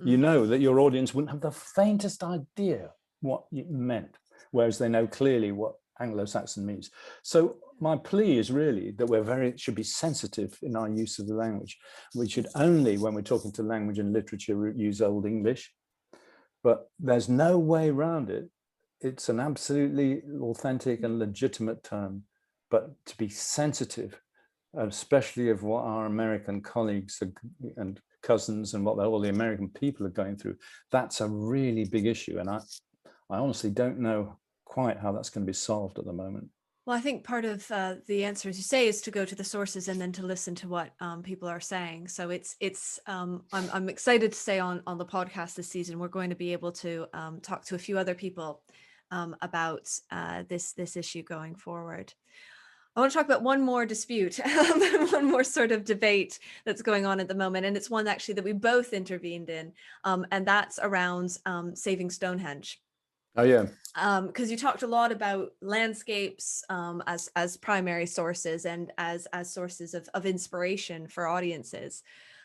you know that your audience wouldn't have the faintest idea what it meant, whereas they know clearly what Anglo-Saxon means. So my plea is really that should be sensitive in our use of the language. We should only, when we're talking to language and literature, use Old English, but there's no way around it. It's an absolutely authentic and legitimate term, but to be sensitive, especially of what our American colleagues and cousins and what all the American people are going through, that's a really big issue. And I honestly don't know quite how that's going to be solved at the moment. Well, I think part of the answer, as you say, is to go to the sources and then to listen to what people are saying. So I'm excited to say on the podcast this season we're going to be able to talk to a few other people about this issue going forward. I want to talk about one more dispute, one more sort of debate that's going on at the moment, and it's one actually that we both intervened in, and that's around saving Stonehenge. Oh yeah. Because you talked a lot about landscapes as primary sources and as sources of inspiration for audiences,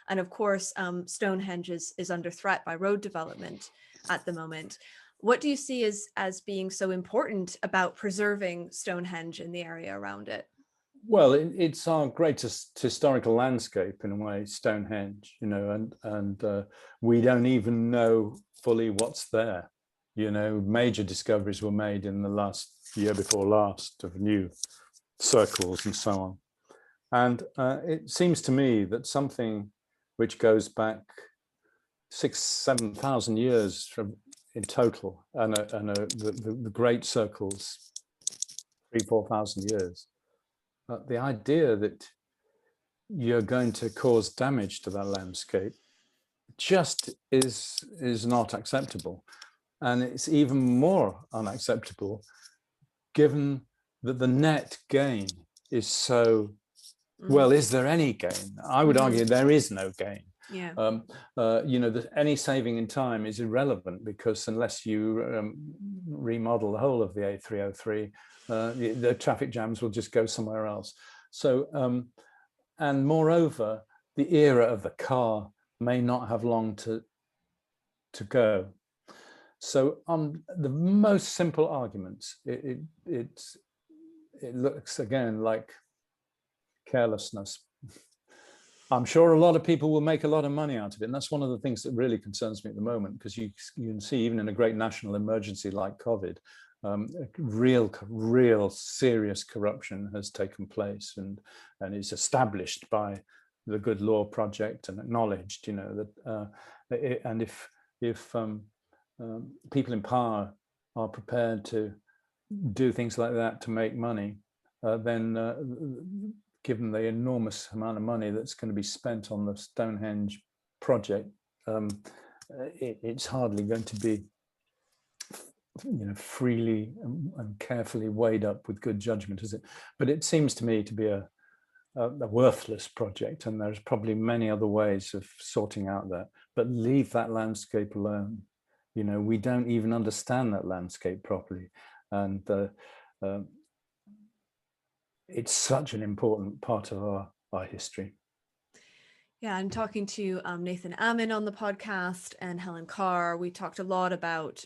and of course Stonehenge is under threat by road development at the moment. What do you see as being so important about preserving Stonehenge in the area around it? Well, it's our greatest historical landscape in a way, Stonehenge, and we don't even know fully what's there. Major discoveries were made in the last year before last of new circles and so on. And it seems to me that something which goes back 6,000-7,000 years in total, and the great circles, 3,000-4,000 years. The idea that you're going to cause damage to that landscape just is not acceptable. And it's even more unacceptable given that the net gain is so, well, is there any gain? I would argue there is no gain. Yeah. That any saving in time is irrelevant, because unless you remodel the whole of the A303, the traffic jams will just go somewhere else. So, and moreover, the era of the car may not have long to go. So on the most simple arguments, it looks again like carelessness. I'm sure a lot of people will make a lot of money out of it, and that's one of the things that really concerns me at the moment, because you can see even in a great national emergency like COVID, real serious corruption has taken place and is established by the Good Law Project and acknowledged. And if people in power are prepared to do things like that to make money, then given the enormous amount of money that's going to be spent on the Stonehenge project, it's hardly going to be freely and carefully weighed up with good judgment, is it? But it seems to me to be a worthless project, and there's probably many other ways of sorting out that. But leave that landscape alone. We don't even understand that landscape properly, and it's such an important part of our history. Yeah, I'm talking to Nathan Ammon on the podcast and Helen Carr. We talked a lot about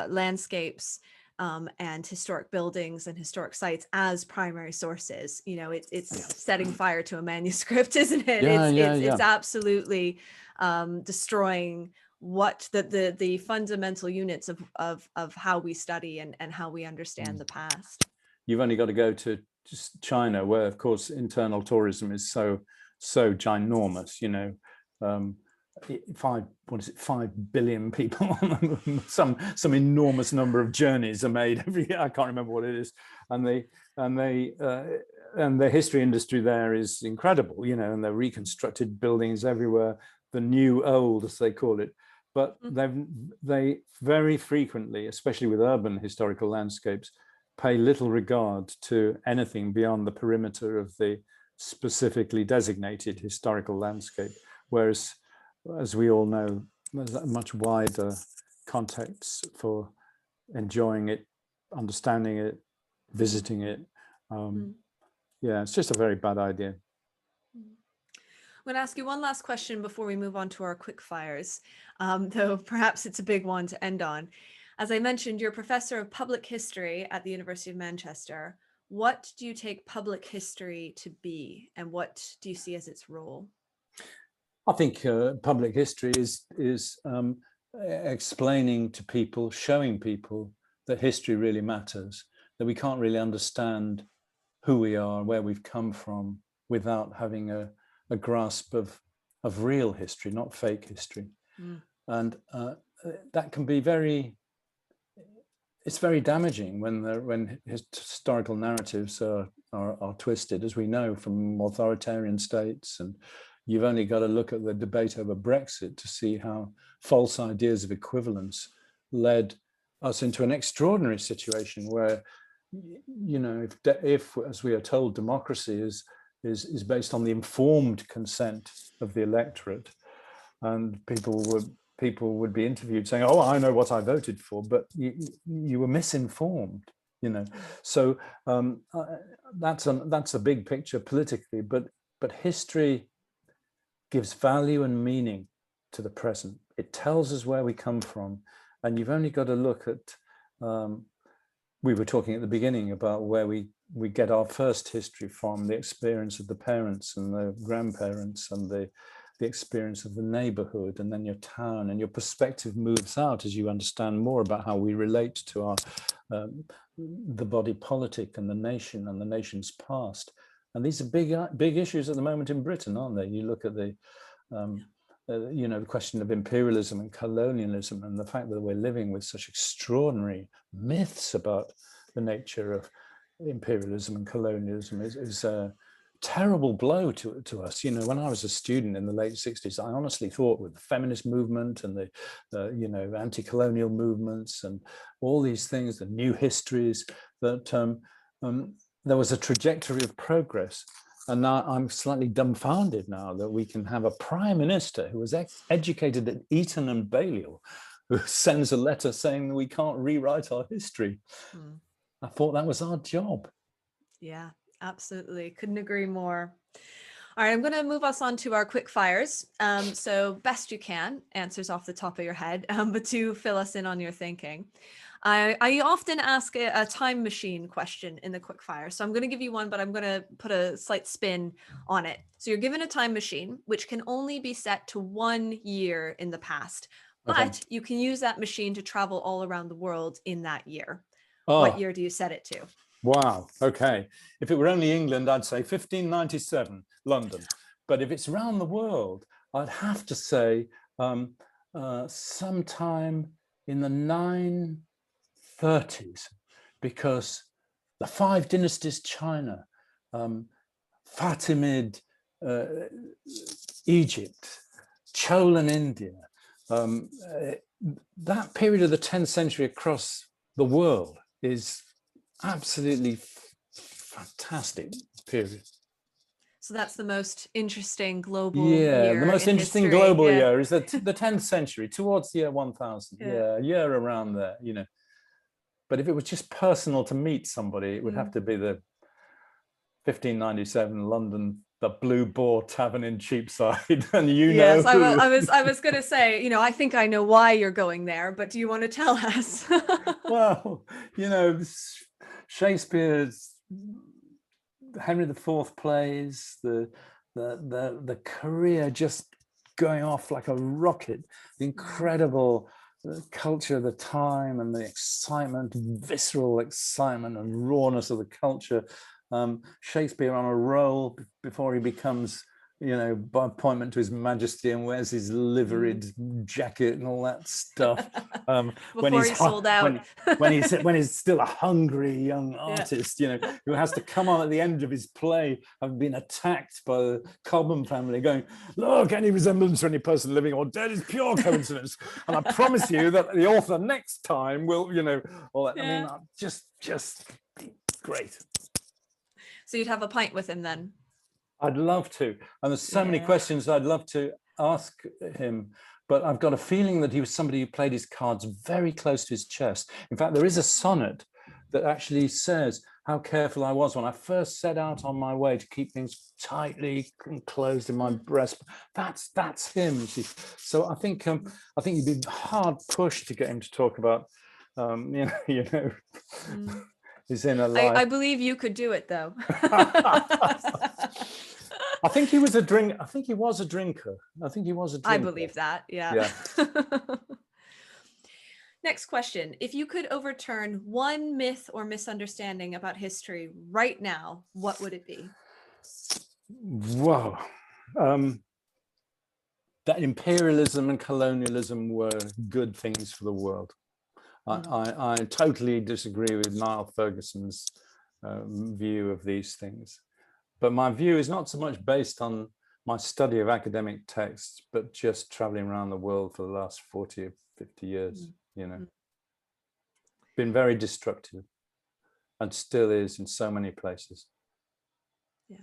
landscapes and historic buildings and historic sites as primary sources. It's setting fire to a manuscript, isn't it? It's absolutely destroying what the fundamental units of how we study and how we understand the past. You've only got to go to just China, where of course internal tourism is so ginormous. 5 billion people, some enormous number of journeys are made every year. I can't remember what it is, and the history industry there is incredible, and they're reconstructed buildings everywhere, the new old, as they call it. But they very frequently, especially with urban historical landscapes, pay little regard to anything beyond the perimeter of the specifically designated historical landscape, whereas, as we all know, there's a much wider context for enjoying it, understanding it, visiting it. Yeah, it's just a very bad idea. I'm going to ask you one last question before we move on to our quick fires, though perhaps it's a big one to end on. As I mentioned, you're a professor of public history at the University of Manchester. What do you take public history to be, and what do you see as its role? I think public history is explaining to people, showing people that history really matters, that we can't really understand who we are, where we've come from, without having a grasp of real history, not fake history. And that can be very it's very damaging when historical narratives are twisted, as we know from authoritarian states. And you've only got to look at the debate over Brexit to see how false ideas of equivalence led us into an extraordinary situation where, you know, if as we are told, democracy is based on the informed consent of the electorate, and people would be interviewed saying, "Oh, I know what I voted for," but you were misinformed, you know. So that's a big picture politically, but history gives value and meaning to the present. It tells us where we come from, and you've only got to look at. We were talking at the beginning about where we get our first history from, the experience of the parents and the grandparents and the experience of the neighborhood, and then your town, and your perspective moves out as you understand more about how we relate to our the body politic and the nation and the nation's past. And these are big issues at the moment in Britain, aren't they? You look at the you know, the question of imperialism and colonialism, and the fact that we're living with such extraordinary myths about the nature of imperialism and colonialism is a terrible blow to us. You know, when I was a student in the late 60s, I honestly thought with the feminist movement and the you know, anti-colonial movements and all these things, the new histories, that there was a trajectory of progress. And now I'm slightly dumbfounded now that we can have a prime minister who was educated at Eton and Balliol, who sends a letter saying that we can't rewrite our history. I thought that was our job. Yeah, absolutely. Couldn't agree more. All right, I'm going to move us on to our quick fires. So best you can, answers off the top of your head, but to fill us in on your thinking. I often ask a time machine question in the quick fire. So I'm going to give you one, but I'm going to put a slight spin on it. So you're given a time machine, which can only be set to 1 year in the past, but you can use that machine to travel all around the world in that year. What year do you set it to? Wow. Okay. If it were only England, I'd say 1597, London. But if it's around the world, I'd have to say sometime in the 930s, because the Five Dynasties China, Fatimid Egypt, Cholan India, that period of the 10th century across the world is absolutely fantastic period. So that's the most interesting global year. The most interesting history. Global year is the 10th century, towards the year 1000. Yeah, a year around there, you know. But if it was just personal to meet somebody, it would have to be the 1597 London, the Blue Boar Tavern in Cheapside. And yes, I was going to say, you know, I think I know why you're going there, but do you want to tell us? Well, you know, Shakespeare's Henry IV plays, the career just going off like a rocket, the incredible culture of the time and the excitement, visceral excitement and rawness of the culture. Shakespeare on a roll before he becomes, you know, by appointment to His Majesty, and wears his liveried jacket and all that stuff. When he's sold out, when he's still a hungry young artist, you know, who has to come on at the end of his play, having been attacked by the Cobham family, going, "Look, any resemblance to any person living or dead is pure coincidence, and I promise you that the author next time will," you know, all that. I mean, just great. So you'd have a pint with him then? I'd love to. And there's so many questions I'd love to ask him, but I've got a feeling that he was somebody who played his cards very close to his chest. In fact, there is a sonnet that actually says how careful I was when I first set out on my way to keep things tightly enclosed in my breast. That's him. See. So I think you'd be hard pushed to get him to talk about you know his inner life. I believe you could do it though. I think he was a drinker. I think he was a drinker. I believe that. Yeah. Next question. If you could overturn one myth or misunderstanding about history right now, what would it be? Wow. That imperialism and colonialism were good things for the world. I totally disagree with Niall Ferguson's view of these things. But my view is not so much based on my study of academic texts, but just traveling around the world for the last 40 or 50 years, you know. Been very destructive and still is in so many places. Yeah.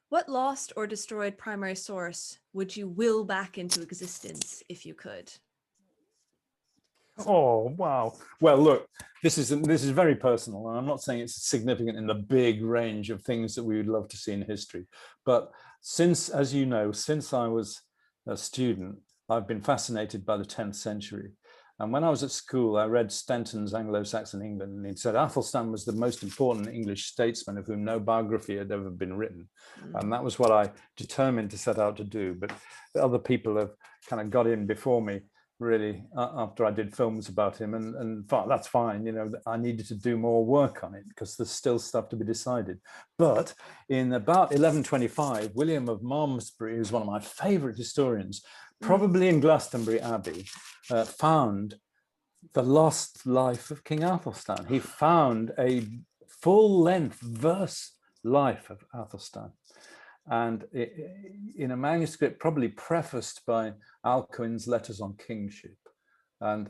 What lost or destroyed primary source would you will back into existence if you could? Oh, wow. Well, look, this is very personal, and I'm not saying it's significant in the big range of things that we would love to see in history. But since, as you know, since I was a student, I've been fascinated by the 10th century. And when I was at school, I read Stenton's Anglo-Saxon England, and he said Athelstan was the most important English statesman of whom no biography had ever been written. And that was what I determined to set out to do. But other people have kind of got in before me, really, after I did films about him, and thought that's fine, you know. I needed to do more work on it because there's still stuff to be decided. But in about 1125, William of Malmesbury, who's one of my favorite historians, probably in Glastonbury Abbey, found the lost life of King Athelstan. He found a full-length verse life of Athelstan, and in a manuscript probably prefaced by Alcuin's Letters on Kingship. And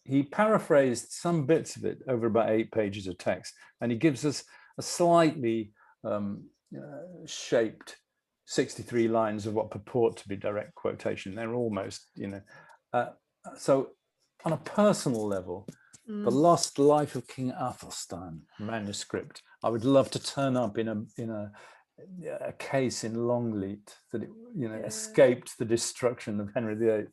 he paraphrased some bits of it over about 8 pages of text, and he gives us a slightly shaped 63 lines of what purport to be direct quotation. They're almost, you know, so on a personal level, the lost life of King Athelstan manuscript, I would love to turn up in a case in Longleat that it, you know, escaped the destruction of Henry VIII.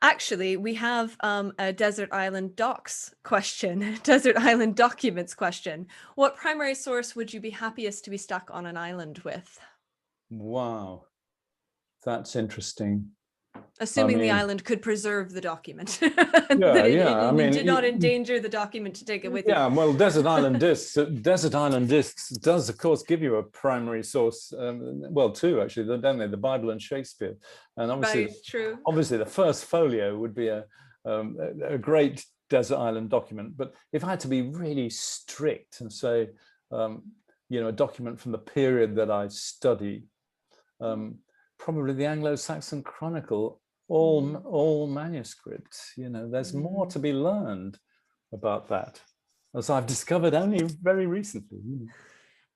Actually, we have a Desert Island Docs question, Desert Island Documents question. What primary source would you be happiest to be stuck on an island with? Wow, that's interesting. Assuming the island could preserve the document. Yeah, I mean, did not endanger the document to take it with you. Yeah, well, Desert Island Discs does, of course, give you a primary source. Well, two, actually, don't they? The Bible and Shakespeare. And obviously, right, true. Obviously, the first folio would be a great desert island document. But if I had to be really strict and say, you know, a document from the period that I study, probably the Anglo-Saxon Chronicle, all manuscripts. You know, there's more to be learned about that, as I've discovered only very recently.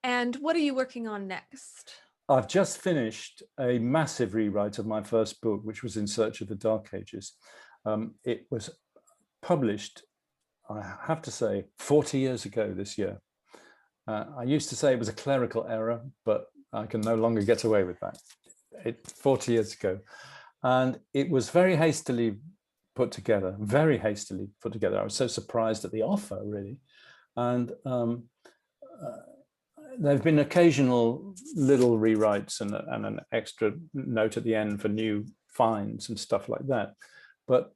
And what are you working on next? I've just finished a massive rewrite of my first book, which was In Search of the Dark Ages. It was published, I have to say, 40 years ago this year. I used to say it was a clerical error, but I can no longer get away with that. 40 years ago. And it was very hastily put together, very hastily put together. I was so surprised at the offer, really. And there have been occasional little rewrites and an extra note at the end for new finds and stuff like that. But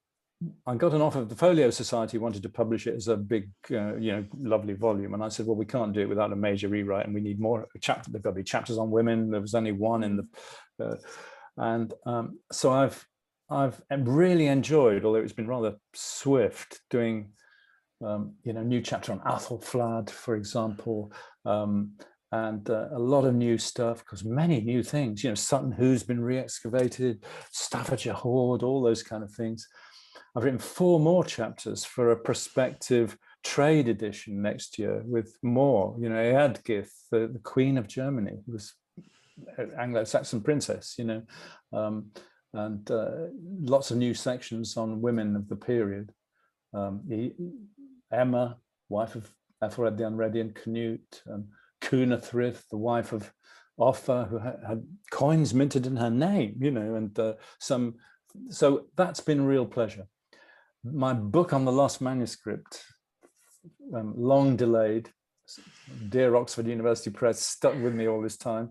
I got an offer. The Folio Society wanted to publish it as a big, you know, lovely volume. And I said, well, we can't do it without a major rewrite, and we need more chapters. There've got to be chapters on women. There was only one in the, so I've really enjoyed, although it's been rather swift, doing, you know, new chapter on Athelflaed, for example, and a lot of new stuff, because many new things, you know, Sutton Hoo's been re-excavated, Staffordshire Hoard, all those kind of things. I've written 4 more chapters for a prospective trade edition next year with more, you know, Eadgith, the Queen of Germany, who was an Anglo-Saxon princess, you know, and lots of new sections on women of the period. Emma, wife of Ethelred the Unready and Canute, Cuna Thryth, the wife of Offa, who had coins minted in her name, you know, and so that's been a real pleasure. My book on the lost manuscript, long delayed, dear Oxford University Press, stuck with me all this time.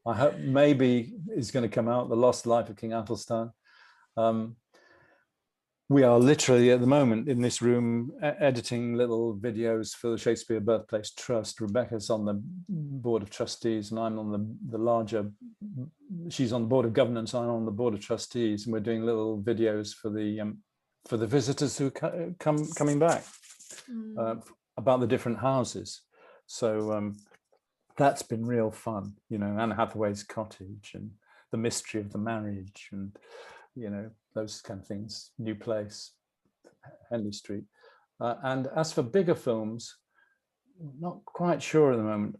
I hope maybe is going to come out, The Lost Life of King Athelstan. We are literally at the moment in this room editing little videos for the Shakespeare Birthplace Trust. Rebecca's on the board of trustees, and I'm on the larger, she's on the board of governance, I'm on the board of trustees, and we're doing little videos for the for the visitors who coming back, about the different houses. So that's been real fun, you know, Anne Hathaway's cottage and the mystery of the marriage and, you know, those kind of things. New Place, Henley Street. And as for bigger films, not quite sure at the moment.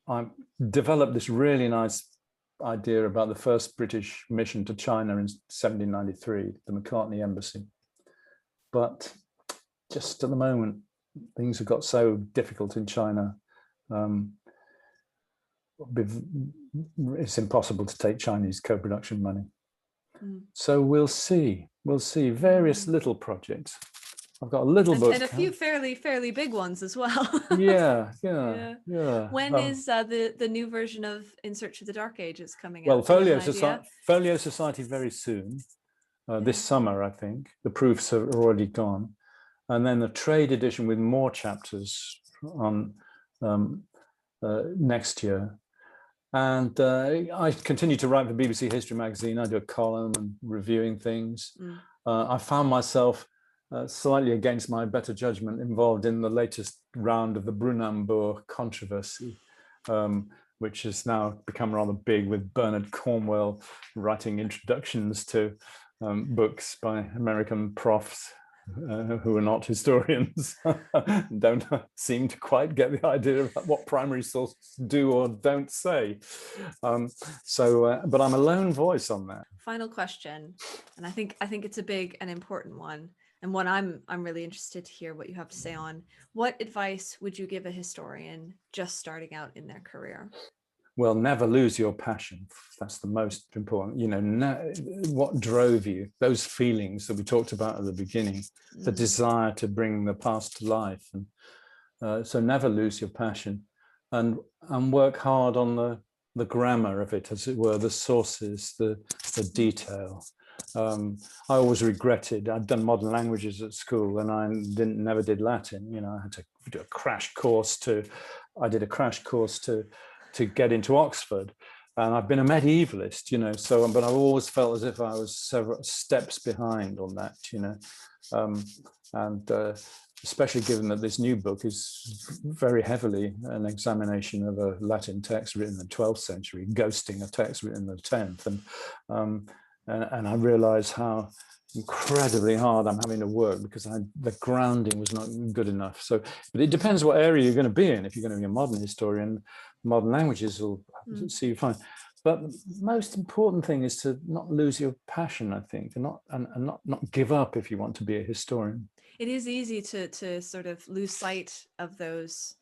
I've developed this really nice idea about the first British mission to China in 1793, the Macartney Embassy. But just at the moment, things have got so difficult in China. It's impossible to take Chinese co-production money. So we'll see. We'll see various little projects. I've got a little book. And a few fairly big ones as well. Yeah. When is the new version of In Search of the Dark Ages coming out? Well, Folio Society very soon, this summer, I think. The proofs are already gone. And then the trade edition with more chapters on next year. And I continue to write for BBC History Magazine. I do a column and reviewing things. I found myself slightly against my better judgment involved in the latest round of the Brunanburh controversy, which has now become rather big, with Bernard Cornwell writing introductions to books by American profs who are not historians, don't seem to quite get the idea of what primary sources do or don't say. But I'm a lone voice on that. Final question, and I think it's a big and important one, and one I'm really interested to hear what you have to say on. What advice would you give a historian just starting out in their career? Well, never lose your passion. That's the most important. You know, what drove you, those feelings that we talked about at the beginning, the desire to bring the past to life. And so never lose your passion, and work hard on the grammar of it, as it were, the sources, the detail. I always regretted, I'd done modern languages at school and I never did Latin. You know, I had to do a crash course to get into Oxford, and I've been a medievalist, you know, so, but I've always felt as if I was several steps behind on that, you know, especially given that this new book is very heavily an examination of a Latin text written in the 12th century, ghosting a text written in the 10th, and I realize how incredibly hard I'm having to work because the grounding was not good enough. So, but it depends what area you're going to be in. If you're going to be a modern historian, modern languages will see you fine. But the most important thing is to not lose your passion, I think, and not give up if you want to be a historian. It is easy to sort of lose sight of those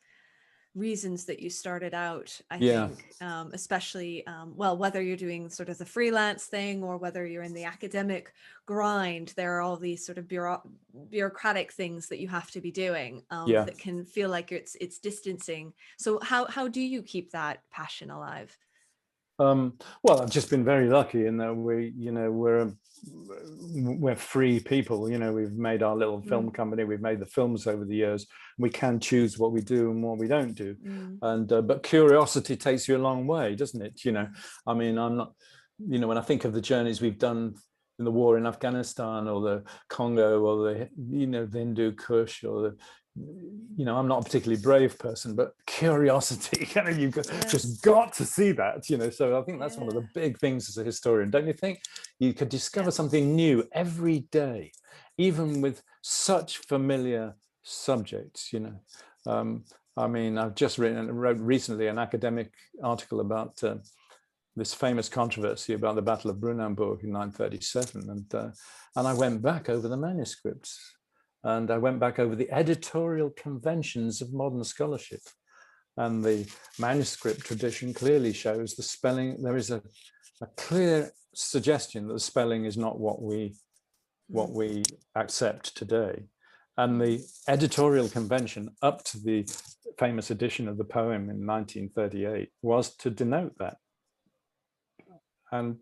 reasons that you started out, I think, especially, well, whether you're doing sort of the freelance thing or whether you're in the academic grind, there are all these sort of bureaucratic things that you have to be doing that can feel like it's distancing. So how do you keep that passion alive? Well, I've just been very lucky in that we're free people. You know, we've made our little film company. We've made the films over the years. We can choose what we do and what we don't do. And but curiosity takes you a long way, doesn't it? You know, I mean, I'm not. You know, when I think of the journeys we've done in the war in Afghanistan or the Congo or the Hindu Kush or the. You know, I'm not a particularly brave person, but curiosity, kind of, you've just got to see that, you know. So I think that's one of the big things as a historian, don't you think? You could discover something new every day, even with such familiar subjects, you know. I mean, I've just wrote recently an academic article about this famous controversy about the Battle of Brunanburh in 937, and I went back over the manuscripts. And I went back over the editorial conventions of modern scholarship. And the manuscript tradition clearly shows the spelling. There is a clear suggestion that the spelling is not what we accept today. And the editorial convention up to the famous edition of the poem in 1938 was to denote that. And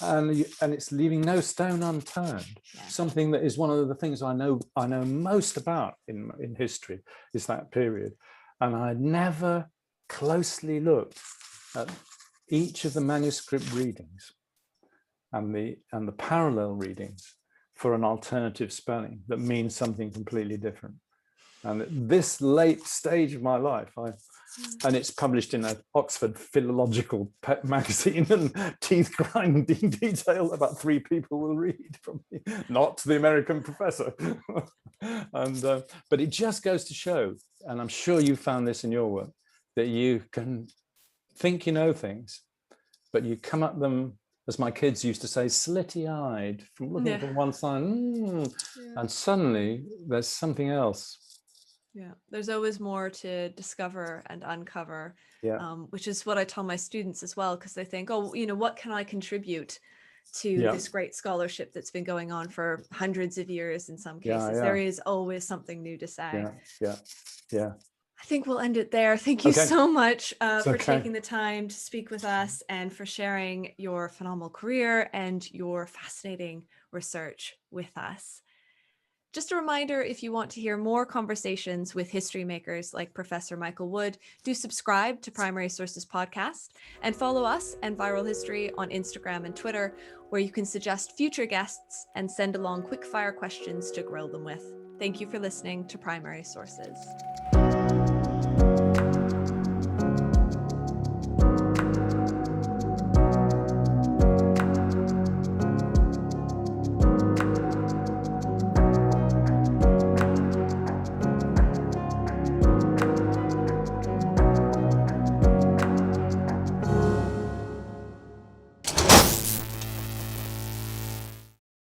it's leaving no stone unturned. Something that is one of the things I know most about in history is that period. And I never closely looked at each of the manuscript readings and the parallel readings for an alternative spelling that means something completely different. And at this late stage of my life, and it's published in an Oxford philological magazine, and teeth grinding detail about 3 people will read, probably not the American professor. And but it just goes to show, and I'm sure you found this in your work, that you can think you know things, but you come at them, as my kids used to say, slitty-eyed, from looking from one side, and suddenly there's something else. Yeah, there's always more to discover and uncover, which is what I tell my students as well, because they think, oh, you know, what can I contribute to this great scholarship that's been going on for hundreds of years in some cases? There is always something new to say. Yeah. I think we'll end it there. Thank you so much for taking the time to speak with us and for sharing your phenomenal career and your fascinating research with us. Just a reminder, if you want to hear more conversations with history makers like Professor Michael Wood, do subscribe to Primary Sources Podcast and follow us and Viral History on Instagram and Twitter, where you can suggest future guests and send along quick fire questions to grill them with. Thank you for listening to Primary Sources.